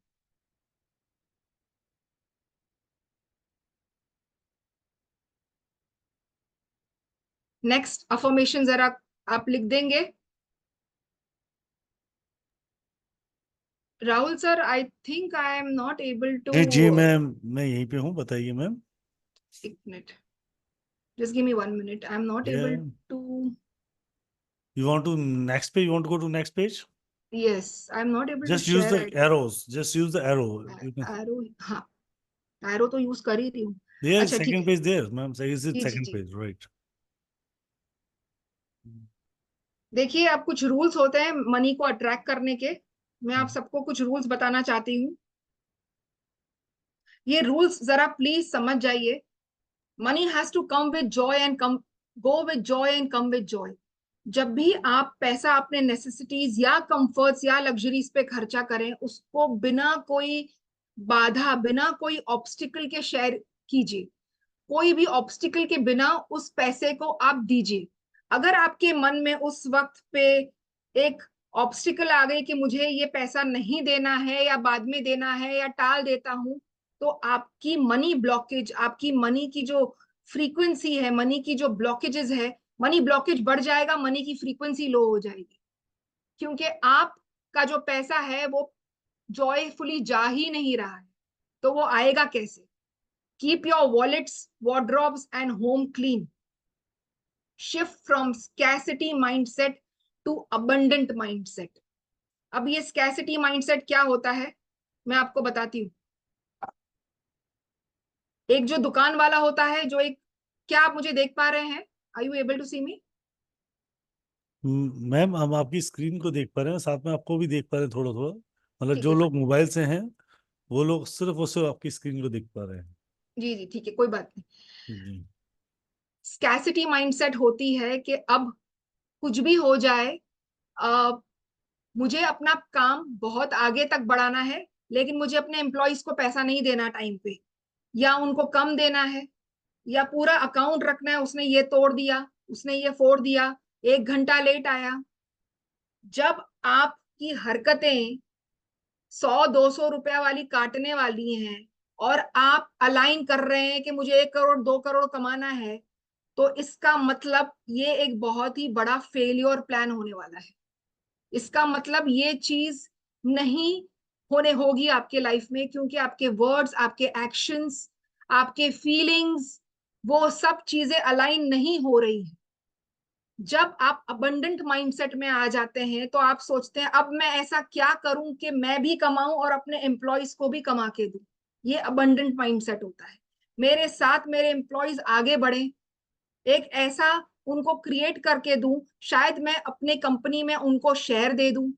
Speaker 4: Next affirmation जरा आप लिख देंगे Rahul sir. I think I am not able to.
Speaker 1: जी जी मैम, मैं यहीं पे हूँ, बताइए मैम।
Speaker 4: एक minute, just give me 1 minute. I'm not able
Speaker 1: Yeah.
Speaker 4: to.
Speaker 1: You want to next page? You want to go to next page?
Speaker 4: Yes, I'm not able
Speaker 1: Just
Speaker 4: to
Speaker 1: use
Speaker 4: share
Speaker 1: the
Speaker 4: it.
Speaker 1: arrows. Just use the arrow. You can.
Speaker 4: Arrow, हाँ, arrow तो यूज कर ही रही हूँ।
Speaker 1: There,
Speaker 4: अच्छा ठीक
Speaker 1: second
Speaker 4: है,
Speaker 1: page there, ma'am. Is it
Speaker 4: ji ji
Speaker 1: second
Speaker 4: ji.
Speaker 1: page, right?
Speaker 4: देखिए, आप कुछ रूल्स होते हैं मनी को अट्रैक्ट करने के। मैं आप सबको कुछ रूल्स बताना चाहती हूँ। ये रूल्स जरा प्लीज समझ जाइए। Money has to come with joy and come, go with joy and come with joy. जब भी आप पैसा अपने नेसेसिटीज या कंफर्ट्स या लग्जरीज पे खर्चा करें, उसको बिना कोई बाधा, बिना कोई ऑब्स्टिकल के शेयर कीजिए। कोई भी ऑब्स्टिकल के बिना उस पैसे को आप दीजिए। अगर आपके मन में उस वक्त पे एक ऑब्स्टिकल आ गई कि मुझे ये पैसा नहीं देना है या बाद में देना है या टाल देता हूं, तो आपकी मनी ब्लॉकेज, आपकी मनी की जो फ्रीक्वेंसी है, मनी की जो ब्लॉकेजेस है, मनी ब्लॉकेज बढ़ जाएगा, मनी की फ्रीक्वेंसी लो हो जाएगी। क्योंकि आपका जो पैसा है वो जॉयफुली जा ही नहीं रहा है, तो वो आएगा कैसे? Keep your wallets, wardrobes and home clean. Shift from scarcity mindset to abundant mindset. अब ये स्कैसिटी माइंडसेट क्या होता है मैं आपको बताती हूँ। एक जो दुकान वाला होता है, जो एक, क्या आप मुझे देख पा रहे हैं? Are you able to see me?
Speaker 1: Ma'am हम आपकी स्क्रीन को देख पा रहे हैं, साथ में आपको भी देख पा रहे हैं थोड़ा थोड़ा। मतलब
Speaker 4: ठीक
Speaker 1: जो
Speaker 4: है,
Speaker 1: लोग मोबाइल से हैं वो लोग सिर्फ और सिर्फ आपकी स्क्रीन को देख पा रहे हैं।
Speaker 4: जी जी ठीक है, कोई बात नहीं।
Speaker 1: जी।
Speaker 4: स्कैसिटी माइंडसेट होती है कि अब कुछ भी हो जाए, आ, मुझे अपना काम बहुत आगे तक बढ़ाना है, लेकिन मुझे अपने एम्प्लॉयज को पैसा नहीं देना टाइम पे, या उनको कम देना है, या पूरा अकाउंट रखना है, उसने ये तोड़ दिया, उसने ये फोड़ दिया, 1 घंटा लेट आया। जब आपकी हरकतें 100-200 रुपया वाली काटने वाली हैं और आप अलाइन कर रहे हैं कि मुझे 1 करोड़ 2 करोड़ कमाना है, तो इसका मतलब ये एक बहुत ही बड़ा फेलियर प्लान होने वाला है। इसका मतलब ये चीज नहीं होने होगी आपके लाइफ में, क्योंकि आपके वर्ड्स, आपके एक्शंस, आपके फीलिंग्स, वो सब चीजें अलाइन नहीं हो रही हैं। जब आप अबंडेंट माइंडसेट में आ जाते हैं तो आप सोचते हैं अब मैं ऐसा क्या करूं कि मैं भी कमाऊं और अपने एम्प्लॉयज को भी कमा के दूं। ये अबंडेंट माइंडसेट होता है। मेरे साथ मेरे एम्प्लॉयज आगे बढ़े, एक ऐसा उनको क्रिएट करके दूं, शायद मैं अपने कंपनी में उनको शेयर दे दूं,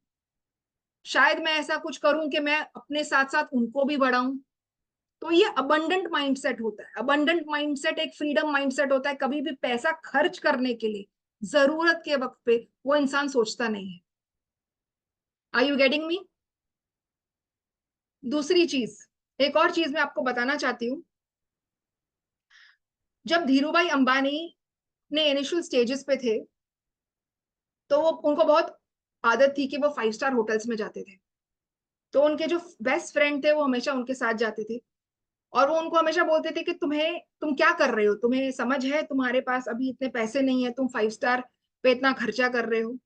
Speaker 4: शायद मैं ऐसा कुछ करूं कि मैं अपने साथ साथ उनको भी बढ़ाऊं। तो ये अबंडेंट माइंडसेट होता है। अबंडेंट माइंडसेट एक फ्रीडम माइंडसेट होता है। कभी भी पैसा खर्च करने के लिए जरूरत के वक्त पे वो इंसान सोचता नहीं है। Are you getting me? दूसरी चीज, एक और चीज मैं आपको बताना चाहती हूँ। जब धीरूभाई अंबानी ने इनिशियल स्टेजेस पे थे, तो वो, उनको बहुत आदत थी कि वो 5 स्टार होटल्स में जाते थे। तो उनके जो बेस्ट फ्रेंड थे वो हमेशा उनके साथ जाते थे, और वो उनको हमेशा बोलते थे कि तुम क्या कर रहे हो, तुम्हें समझ है, तुम्हारे पास अभी इतने पैसे नहीं है, तुम 5 स्टार पे इतना खर्चा कर रहे हो।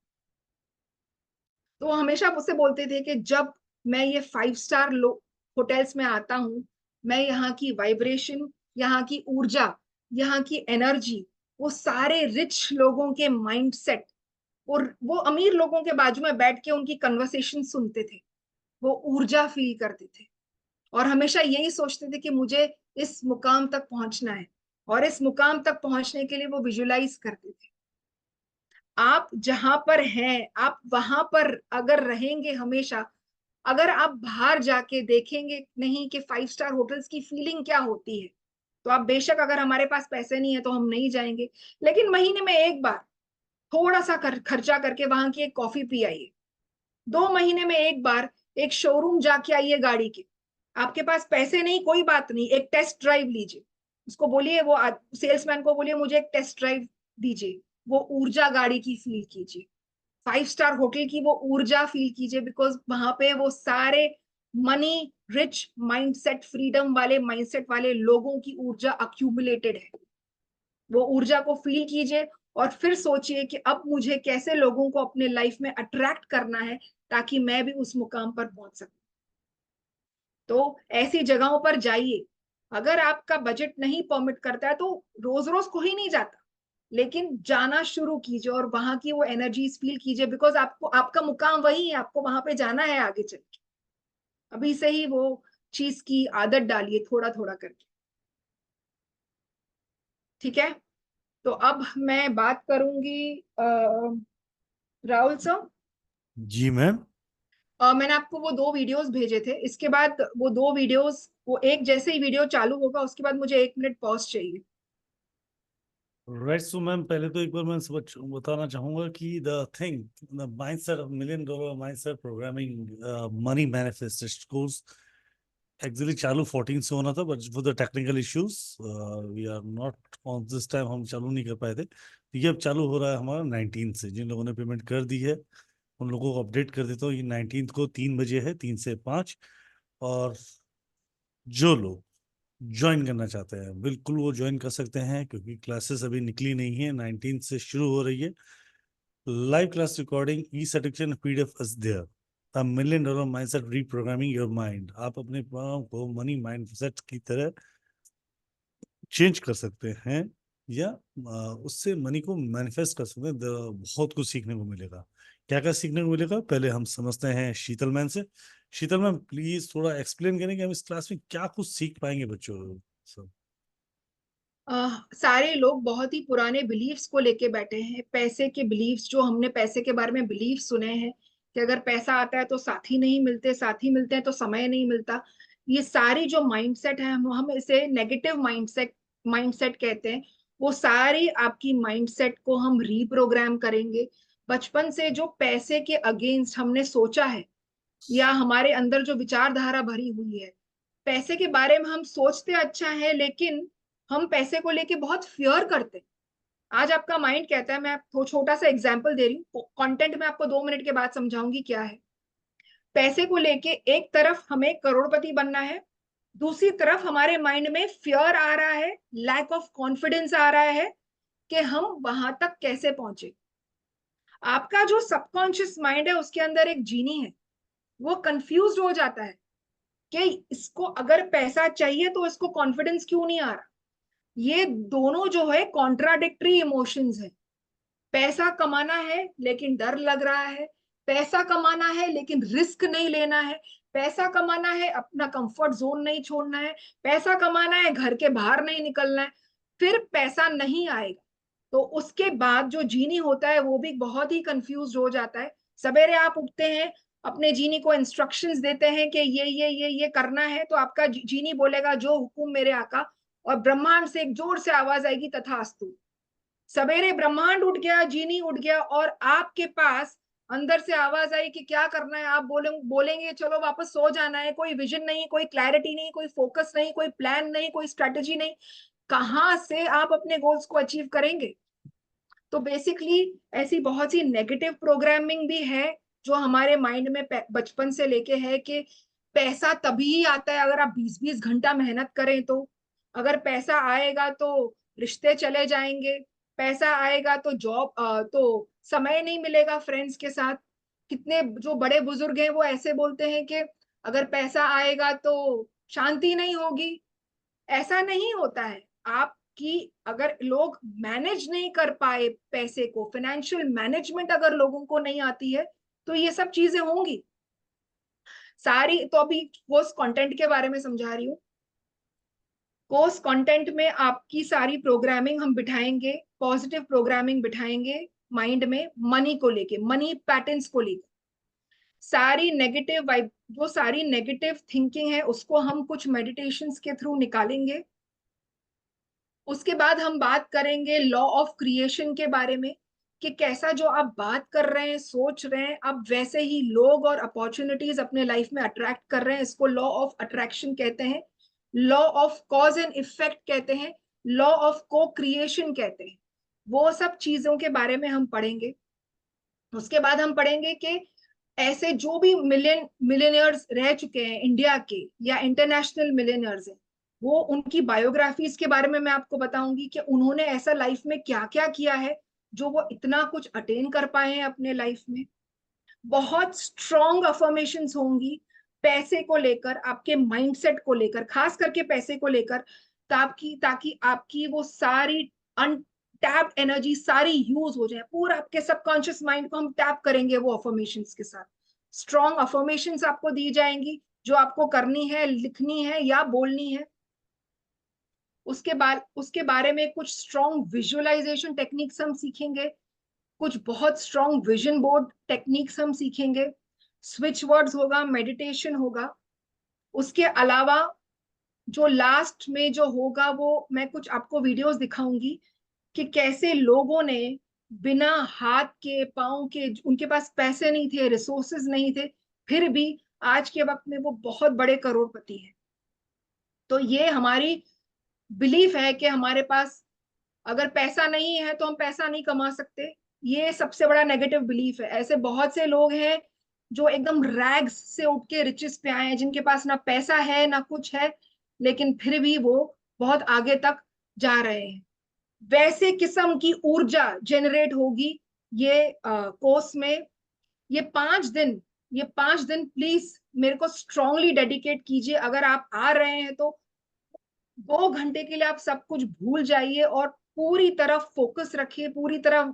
Speaker 4: तो वो हमेशा मुझसे बोलते थे कि जब मैं ये 5 स्टार होटल्स में आता हूँ, मैं यहाँ की वाइब्रेशन, यहाँ की ऊर्जा, यहाँ की एनर्जी, वो सारे रिच लोगों के माइंडसेट, और वो अमीर लोगों के बाजू में बैठ के उनकी कन्वर्सेशन सुनते थे, वो ऊर्जा फील करते थे, और हमेशा यही सोचते थे कि मुझे इस मुकाम तक पहुंचना है। और इस मुकाम तक पहुंचने के लिए वो विजुलाइज करते थे। आप जहां पर हैं, आप वहां पर अगर रहेंगे हमेशा, अगर आप बाहर जाके देखेंगे नहीं कि 5 स्टार होटल्स की फीलिंग क्या होती है, तो आप बेशक, अगर हमारे पास पैसे नहीं है तो हम नहीं जाएंगे, लेकिन महीने में एक बार थोड़ा सा खर्चा करके वहां की एक कॉफी पी आइए। 2 महीने में एक बार एक शोरूम जाके आइए गाड़ी के। आपके पास पैसे नहीं, कोई बात नहीं, एक टेस्ट ड्राइव लीजिए। उसको बोलिए, वो सेल्समैन को बोलिए मुझे एक टेस्ट ड्राइव दीजिए, वो ऊर्जा गाड़ी की फील कीजिए, 5 स्टार होटल की वो ऊर्जा फील कीजिए, बिकॉज वहां पे वो सारे मनी रिच माइंडसेट, फ्रीडम वाले माइंडसेट वाले लोगों की ऊर्जा अक्यूमुलेटेड है। वो ऊर्जा को फील कीजिए और फिर सोचिए कि अब मुझे कैसे लोगों को अपने लाइफ में अट्रैक्ट करना है ताकि मैं भी उस मुकाम पर पहुंच सकूं। तो ऐसी जगहों पर जाइए। अगर आपका बजट नहीं परमिट करता है तो रोज रोज कोई नहीं जाता, लेकिन जाना शुरू कीजिए और वहां की वो एनर्जीज फील कीजिए, बिकॉज आपको, आपका मुकाम वही है, आपको वहां पे जाना है आगे चल के। अभी से ही वो चीज की आदत डालिए, थोड़ा थोड़ा करके। ठीक है? तो अब मैं बात करूंगी राहुल सर।
Speaker 1: जी मैम।
Speaker 4: मैंने आपको वो 2 वीडियोस भेजे थे, इसके बाद वो 2 वीडियोस, वो एक जैसे ही वीडियो चालू होगा उसके बाद मुझे 1 मिनट पॉज चाहिए।
Speaker 1: राइट, सो मैम पहले तो एक बार मैं बताना चाहूंगा कि the thing, the mindset of $1 million mindset programming money manifestation course actually चालू 14 से होना था, but for the technical issues we are not on this time, हम चालू नहीं कर पाए थे। ये अब चालू हो रहा है हमारा 19 से। जिन लोगों ने पेमेंट कर दी है उन लोगों को अपडेट कर देता हूँ, ये 19 को 3 बजे है, 3 से 5। और जो लोग ज्वाइन करना चाहते हैं बिल्कुल वो ज्वाइन कर सकते हैं, क्योंकि क्लासेस अभी निकली नहीं है, 19 से शुरू हो रही है। Live class recording, e certification, PDF is there. A $1 million mindset reprogramming your mind. आप अपने प्राणों को मनी माइंडसेट की तरह चेंज कर सकते हैं, या उससे मनी को मैनिफेस्ट कर सकते हैं। बहुत कुछ सीखने को मिलेगा। क्या क्या सीखने को मिलेगा, पहले हम समझते हैं शीतल मैम से। शीतल मैम प्लीज थोड़ा एक्सप्लेन करें कि हम इस क्लास में क्या कुछ सीख पाएंगे बच्चों सब।
Speaker 4: सारे लोग बहुत ही पुराने बिलीफ्स को लेके बैठे हैं, पैसे के बिलीफ्स, जो हमने पैसे के बारे में बिलीफ सुने हैं कि अगर पैसा आता है तो साथी नहीं मिलते, साथी मिलते हैं तो समय नहीं मिलता। ये सारी जो माइंडसेट है, हम इसे नेगेटिव माइंडसेट कहते हैं। वो सारी आपकी माइंडसेट को हम रीप्रोग्राम करेंगे। बचपन से जो पैसे के अगेंस्ट हमने सोचा है, या हमारे अंदर जो विचारधारा भरी हुई है, पैसे के बारे में हम सोचते अच्छा है, लेकिन हम पैसे को लेके बहुत फियर करते हैं। आज आपका माइंड कहता है, मैं आपको छोटा सा एग्जांपल दे रही हूँ, कंटेंट में आपको 2 मिनट के बाद समझाऊंगी क्या है। पैसे को लेके एक तरफ हमें करोड़पति बनना है, दूसरी तरफ हमारे माइंड में फियर आ रहा है, लैक ऑफ कॉन्फिडेंस आ रहा है कि हम वहां तक कैसे पहुंचे। आपका जो सबकॉन्शियस माइंड है उसके अंदर एक जीनी है, वो कंफ्यूज हो जाता है कि इसको अगर पैसा चाहिए तो इसको कॉन्फिडेंस क्यों नहीं आ रहा। ये दोनों जो है कॉन्ट्राडिक्टरी इमोशंस है। पैसा कमाना है लेकिन डर लग रहा है, पैसा कमाना है लेकिन रिस्क नहीं लेना है, पैसा कमाना है अपना कंफर्ट जोन नहीं छोड़ना है, पैसा कमाना है घर के बाहर नहीं निकलना है, फिर पैसा नहीं आएगा। तो उसके बाद जो जीनी होता है वो भी बहुत ही कंफ्यूज हो जाता है। सवेरे आप उठते हैं, अपने जीनी को इंस्ट्रक्शंस देते हैं कि ये करना है, तो आपका जीनी बोलेगा जो हुकुम मेरे आका, और ब्रह्मांड से एक जोर से आवाज आएगी तथास्तु। सवेरे ब्रह्मांड उठ गया, जीनी उठ गया, और आपके पास अंदर से आवाज आई कि क्या करना है। आप बोलेंगे चलो वापस सो जाना है। कोई विजन नहीं, कोई क्लैरिटी नहीं, कोई फोकस नहीं, कोई प्लान नहीं, कोई स्ट्रेटेजी नहीं। कहां से आप अपने गोल्स को अचीव करेंगे। तो बेसिकली ऐसी बहुत सी नेगेटिव प्रोग्रामिंग भी है जो हमारे माइंड में बचपन से लेके है कि पैसा तभी ही आता है अगर आप 20-20 घंटा मेहनत करें। तो अगर पैसा आएगा तो रिश्ते चले जाएंगे, पैसा आएगा तो जॉब तो समय नहीं मिलेगा फ्रेंड्स के साथ। कितने जो बड़े बुजुर्ग हैं वो ऐसे बोलते हैं कि अगर पैसा आएगा तो शांति नहीं होगी। ऐसा नहीं होता है। आपकी अगर लोग मैनेज नहीं कर पाए पैसे को, फाइनेंशियल मैनेजमेंट अगर लोगों को नहीं आती है, तो ये सब चीजें होंगी सारी। तो अभी कोर्स कंटेंट के बारे में समझा रही हूँ। कोर्स कंटेंट में आपकी सारी प्रोग्रामिंग हम बिठाएंगे, पॉजिटिव प्रोग्रामिंग बिठाएंगे माइंड में, मनी को लेके, मनी पैटर्न्स को लेकर। सारी नेगेटिव वाइब, जो सारी नेगेटिव थिंकिंग है उसको हम कुछ मेडिटेशंस के थ्रू निकालेंगे। उसके बाद हम बात करेंगे लॉ ऑफ क्रिएशन के बारे में, कि कैसा जो आप बात कर रहे हैं, सोच रहे हैं, आप वैसे ही लोग और अपॉर्चुनिटीज अपने लाइफ में अट्रैक्ट कर रहे हैं। इसको लॉ ऑफ अट्रैक्शन कहते हैं, law of cause and effect कहते हैं, लॉ ऑफ को क्रिएशन कहते हैं। वो सब चीजों के बारे में हम पढ़ेंगे। उसके बाद हम पढ़ेंगे कि ऐसे जो भी मिलियनियर्स रह चुके हैं इंडिया के या इंटरनेशनल मिलियनियर्स हैं, वो उनकी बायोग्राफीज के बारे में मैं आपको बताऊंगी कि उन्होंने ऐसा लाइफ में क्या क्या किया है जो वो इतना कुछ अटेन कर पाए हैं अपने लाइफ में। बहुत स्ट्रॉन्ग अफर्मेशंस होंगी पैसे को लेकर, आपके माइंडसेट को लेकर, खास करके पैसे को लेकर, ताकि आपकी वो सारी अनटैप्ड एनर्जी सारी यूज हो जाए। पूरा आपके सबकॉन्शियस माइंड को हम टैप करेंगे वो अफर्मेशंस के साथ। स्ट्रॉन्ग अफर्मेशंस आपको दी जाएंगी जो आपको करनी है, लिखनी है या बोलनी है। उसके बारे में कुछ स्ट्रॉन्ग विजुअलाइजेशन टेक्निक्स हम सीखेंगे, कुछ बहुत स्ट्रॉन्ग विजन बोर्ड टेक्निक्स हम सीखेंगे, स्विच वर्ड्स होगा, मेडिटेशन होगा। उसके अलावा जो लास्ट में जो होगा वो मैं कुछ आपको वीडियोस दिखाऊंगी कि कैसे लोगों ने बिना हाथ के, पाँव के, उनके पास पैसे नहीं थे, रिसोर्सेज नहीं थे, फिर भी आज के वक्त में वो बहुत बड़े करोड़पति हैं। तो ये हमारी बिलीफ है कि हमारे पास अगर पैसा नहीं है तो हम पैसा नहीं कमा सकते। ये सबसे बड़ा नेगेटिव बिलीफ है। ऐसे बहुत से लोग हैं जो एकदम रैग्स से उठ के रिचेस पे आए हैं, जिनके पास ना पैसा है ना कुछ है, लेकिन फिर भी वो बहुत आगे तक जा रहे हैं। वैसे किस्म की ऊर्जा जनरेट होगी ये कोर्स में। ये 5 दिन, ये 5 दिन प्लीज मेरे को स्ट्रांगली डेडिकेट कीजिए। अगर आप आ रहे हैं तो 2 घंटे के लिए आप सब कुछ भूल जाइए और पूरी तरह फोकस रखिए, पूरी तरह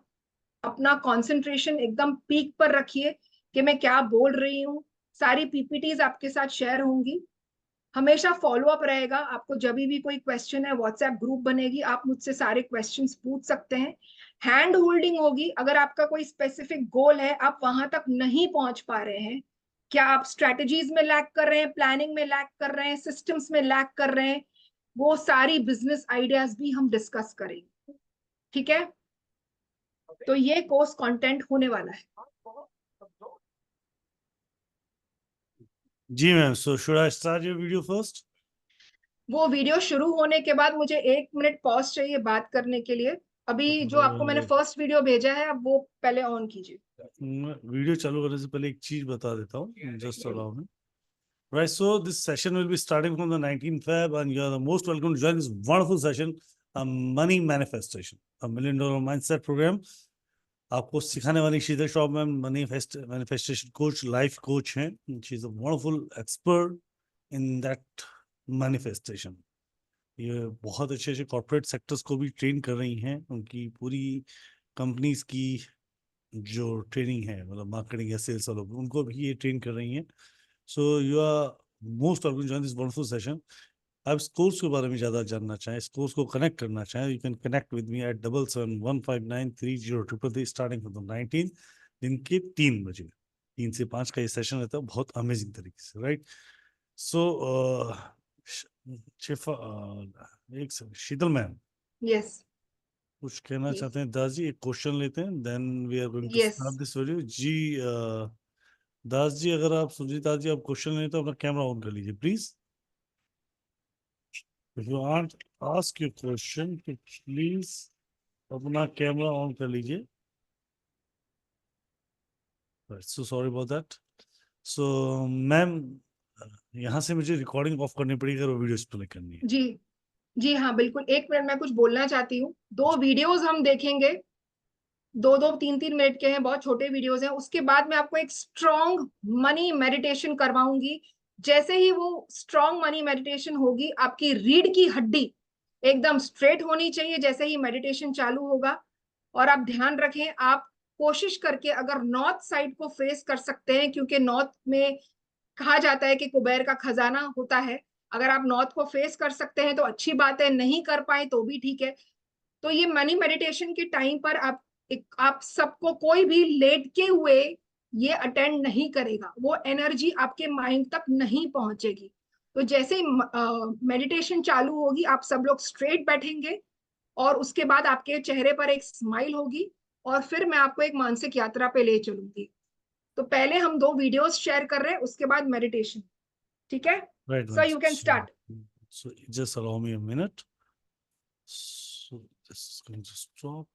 Speaker 4: अपना कंसंट्रेशन एकदम पीक पर रखिए कि मैं क्या बोल रही हूँ। सारी पीपीटीज आपके साथ शेयर होंगी, हमेशा फॉलो अप रहेगा। आपको जब भी कोई क्वेश्चन है, व्हाट्सएप ग्रुप बनेगी, आप मुझसे सारे क्वेश्चंस पूछ सकते हैं। हैंड होल्डिंग होगी। अगर आपका कोई स्पेसिफिक गोल है, आप वहां तक नहीं पहुंच पा रहे हैं, क्या आप स्ट्रेटजीज में लैक कर रहे हैं, प्लानिंग में लैक कर रहे हैं, सिस्टम्स में लैक कर रहे हैं, वो सारी बिजनेस आइडियाज भी हम डिस्कस करेंगे। ठीक है, तो ये कोर्स कंटेंट होने वाला है।
Speaker 1: जी ma'am, so should I start your video first?
Speaker 4: वो वीडियो शुरू होने के बाद मुझे 1 मिनट पॉज चाहिए बात करने के लिए। अभी जो आपको मैंने फर्स्ट वीडियो भेजा है, अब वो पहले ऑन कीजिए।
Speaker 1: वीडियो चालू करने से पहले एक चीज बता देता हूँ, just allow me. Right, so this session will be starting from the 19th Feb, and you are the most welcome to join this wonderful session, a money manifestation, a $1 million mindset program. आपको सिखाने वाली Sheetal Shroff ma'am manifestation coach, life coach हैं। She is a wonderful expert in that manifestation. ये बहुत अच्छे अच्छे कॉर्पोरेट सेक्टर्स को भी ट्रेन कर रही हैं। उनकी पूरी कंपनीज की जो ट्रेनिंग है, मतलब मार्केटिंग या सेल्स वालों, उनको भी ये ट्रेन कर रही हैं। So you are most welcome to join this wonderful session. आप इस कोर्स के बारे में ज़्यादा जानना चाहें, इस कोर्स को कनेक्ट करना चाहें, you can connect with me at 7715930333 starting from the 19 दिन के 3 बजे। 3 से 5 का ये सेशन रहता है, बहुत अमेजिंग तरीके से, राइट। सो शिफा, एक सेकंड, शीतल मैम
Speaker 4: यस
Speaker 1: कुछ कहना
Speaker 4: Yes.
Speaker 1: चाहते हैं? दास जी, एक क्वेश्चन लेते हैं, then we are going to
Speaker 4: Yes.
Speaker 1: Start this video. जी दास जी, अगर आप सुजीत दास जी आप क्वेश्चन लें तो अपना कैमरा ऑन कर लीजिए please. If you want ask your question, तो प्लीज अपना कैमरा ऑन कर लीजिए। So sorry about that. So ma'am, यहाँ से मुझे रिकॉर्डिंग ऑफ करनी पड़ेगी अगर वीडियो प्ले करनी है।
Speaker 4: जी जी हाँ बिल्कुल। 1 मिनट मैं कुछ बोलना चाहती हूँ। 2 वीडियोस हम देखेंगे, 2-2 3-3 मिनट के हैं, बहुत छोटे वीडियोस हैं। उसके बाद मैं आपको एक स्ट्रॉन्ग मनी मेडिटेशन करवाऊंगी। जैसे ही वो स्ट्रॉन्ग मनी मेडिटेशन होगी, आपकी रीढ़ की हड्डी एकदम स्ट्रेट होनी चाहिए जैसे ही मेडिटेशन चालू होगा। और आप ध्यान रखें, आप कोशिश करके अगर नॉर्थ साइड को फेस कर सकते हैं, क्योंकि नॉर्थ में कहा जाता है कि कुबेर का खजाना होता है। अगर आप नॉर्थ को फेस कर सकते हैं तो अच्छी बात है, नहीं कर पाए तो भी ठीक है। तो ये मनी मेडिटेशन के टाइम पर आप सबको, कोई भी लेट के हुए ये अटेंड नहीं करेगा, वो एनर्जी आपके माइंड तक नहीं पहुंचेगी। तो जैसे ही मेडिटेशन चालू होगी, आप सब लोग स्ट्रेट बैठेंगे और उसके बाद आपके चेहरे पर एक स्माइल होगी और फिर मैं आपको एक मानसिक यात्रा पे ले चलूंगी। तो पहले हम 2 वीडियोस शेयर कर रहे हैं, उसके बाद मेडिटेशन। ठीक है, so you can start.
Speaker 1: So just allow me a minute. So this is going to stop.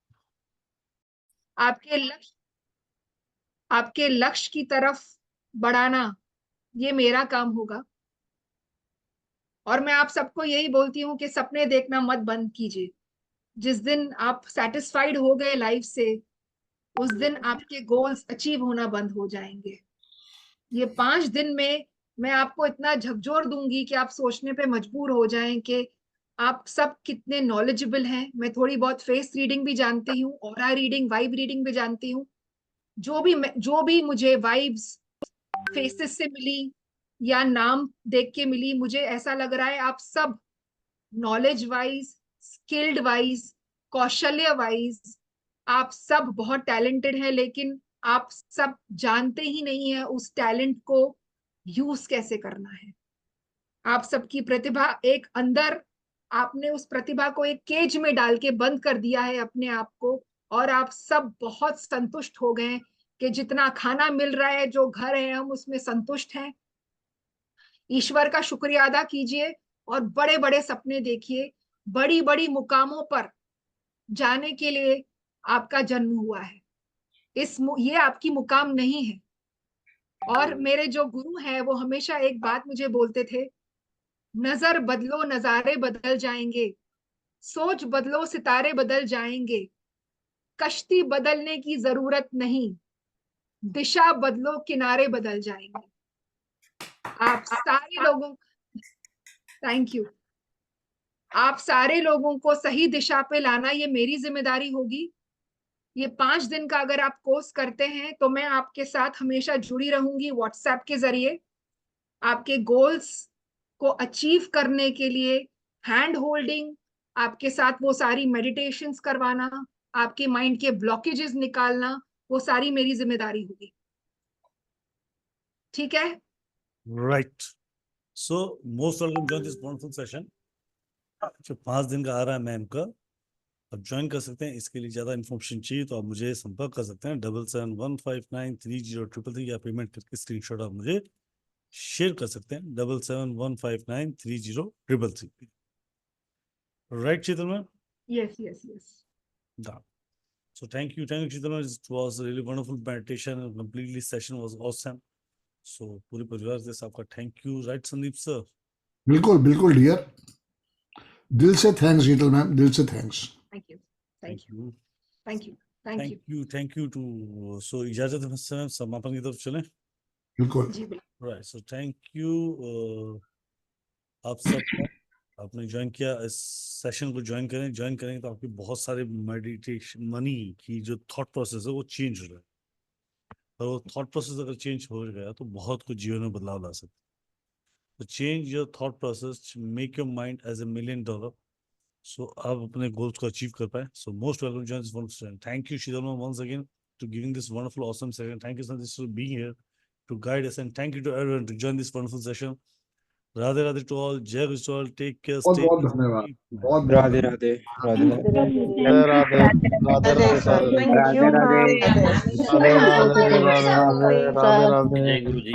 Speaker 4: आपके लक्ष्य की तरफ बढ़ाना, ये मेरा काम होगा। और मैं आप सबको यही बोलती हूँ कि सपने देखना मत बंद कीजिए। जिस दिन आप सेटिस्फाइड हो गए लाइफ से, उस दिन आपके गोल्स अचीव होना बंद हो जाएंगे। ये 5 दिन में मैं आपको इतना झकझोर दूंगी कि आप सोचने पे मजबूर हो जाएं कि आप सब कितने नॉलेजेबल हैं। मैं थोड़ी बहुत फेस रीडिंग भी जानती हूँ, ऑरा रीडिंग, वाइब रीडिंग भी जानती हूँ। जो भी मुझे वाइब्स फेसेस से मिली या नाम देख के मिली, मुझे ऐसा लग रहा है आप सब नॉलेज वाइज, स्किल्ड वाइज, कौशल्य वाइज आप सब बहुत टैलेंटेड है, लेकिन आप सब जानते ही नहीं है उस टैलेंट को यूज कैसे करना है। आप सबकी प्रतिभा एक अंदर, आपने उस प्रतिभा को एक केज में डाल के बंद कर दिया है अपने आप को, और आप सब बहुत संतुष्ट हो गए कि जितना खाना मिल रहा है, जो घर है, हम उसमें संतुष्ट हैं। ईश्वर का शुक्रिया अदा कीजिए और बड़े बड़े सपने देखिए, बड़ी बड़ी मुकामों पर जाने के लिए आपका जन्म हुआ है। ये आपकी मुकाम नहीं है। और मेरे जो गुरु हैं वो हमेशा एक बात मुझे बोलते थे, नजर बदलो नजारे बदल जाएंगे, सोच बदलो सितारे बदल जाएंगे, कश्ती बदलने की जरूरत नहीं, दिशा बदलो किनारे बदल जाएंगे। आप सारे लोगों, थैंक यू, आप सारे लोगों को सही दिशा पे लाना ये मेरी जिम्मेदारी होगी। ये 5 दिन का अगर आप कोर्स करते हैं तो मैं आपके साथ हमेशा जुड़ी रहूंगी व्हाट्सएप के जरिए, आपके गोल्स को अचीव करने के लिए हैंड होल्डिंग, आपके साथ वो सारी मेडिटेशंस करवाना, आपके माइंड के ब्लॉकेजेस निकालना, वो सारी मेरी जिम्मेदारी होगी। ठीक है?
Speaker 1: Right. So most welcome join this wonderful session. जो 5 दिन का आ रहा है मैम का, आप ज्वाइन कर सकते हैं। इसके लिए ज़्यादा इन्फॉर्मेशन चाहिए तो आप मुझे संपर्क कर सकते हैं 7715930333 या पेमेंट करके स्क्रीनशॉट आप मुझे शेयर कर सकते हैं 7715930333। Right Sheetal ma'am?
Speaker 4: Yes yes yes.
Speaker 1: So thank you Sheetal ma'am, it was a really wonderful meditation and completely session was awesome. So पूरे परिवार से आपका thank you. Right Sandeep sir?
Speaker 3: बिल्कुल बिल्कुल डियर, दिल से थैंक्स शीतल मैम, दिल से thanks.
Speaker 4: Thank you thank you thank you thank you
Speaker 1: thank you too. So इजाजत है मैम, समापन की तरफ चलें।
Speaker 3: बिल्कुल
Speaker 4: जी बिल्कुल।
Speaker 1: राइट, सो थैंक यू आप सब आपने ज्वाइन किया। इस सेशन को ज्वाइन करेंगे तो आपकी बहुत सारे मेडिटेशन मनी की जो थॉट प्रोसेस है वो चेंज हो रहा है। और वो थॉट प्रोसेस अगर चेंज हो गया तो बहुत कुछ जीवन में बदलाव ला सकते हैं। तो change your thought process, make your mind as $1 million, so आप अपने गोल्स को अचीव कर पाए। So most welcome join this wonderful. Thank you Sheetal ma'am once again to giving this wonderful awesome session. Thank you Sandeep for being here to guide us, and thank you to everyone to join this wonderful session. Radhe Radhe to all, Jai Guru to all, take care,
Speaker 3: बहुत
Speaker 1: stay
Speaker 3: बहुत
Speaker 1: safe,
Speaker 3: धन्यवाद,
Speaker 1: keep
Speaker 3: बहुत
Speaker 1: smiling.
Speaker 3: बहुत
Speaker 2: राधे
Speaker 3: धन्यवाद।
Speaker 2: Radhe Radhe
Speaker 6: Radhe
Speaker 5: Radhe sir.
Speaker 6: Thank you
Speaker 2: Radhe
Speaker 6: ma'am.
Speaker 2: Radhe
Speaker 5: Radhe
Speaker 2: Radhe Radhe Radhe Radhe
Speaker 5: जय गुरु जी।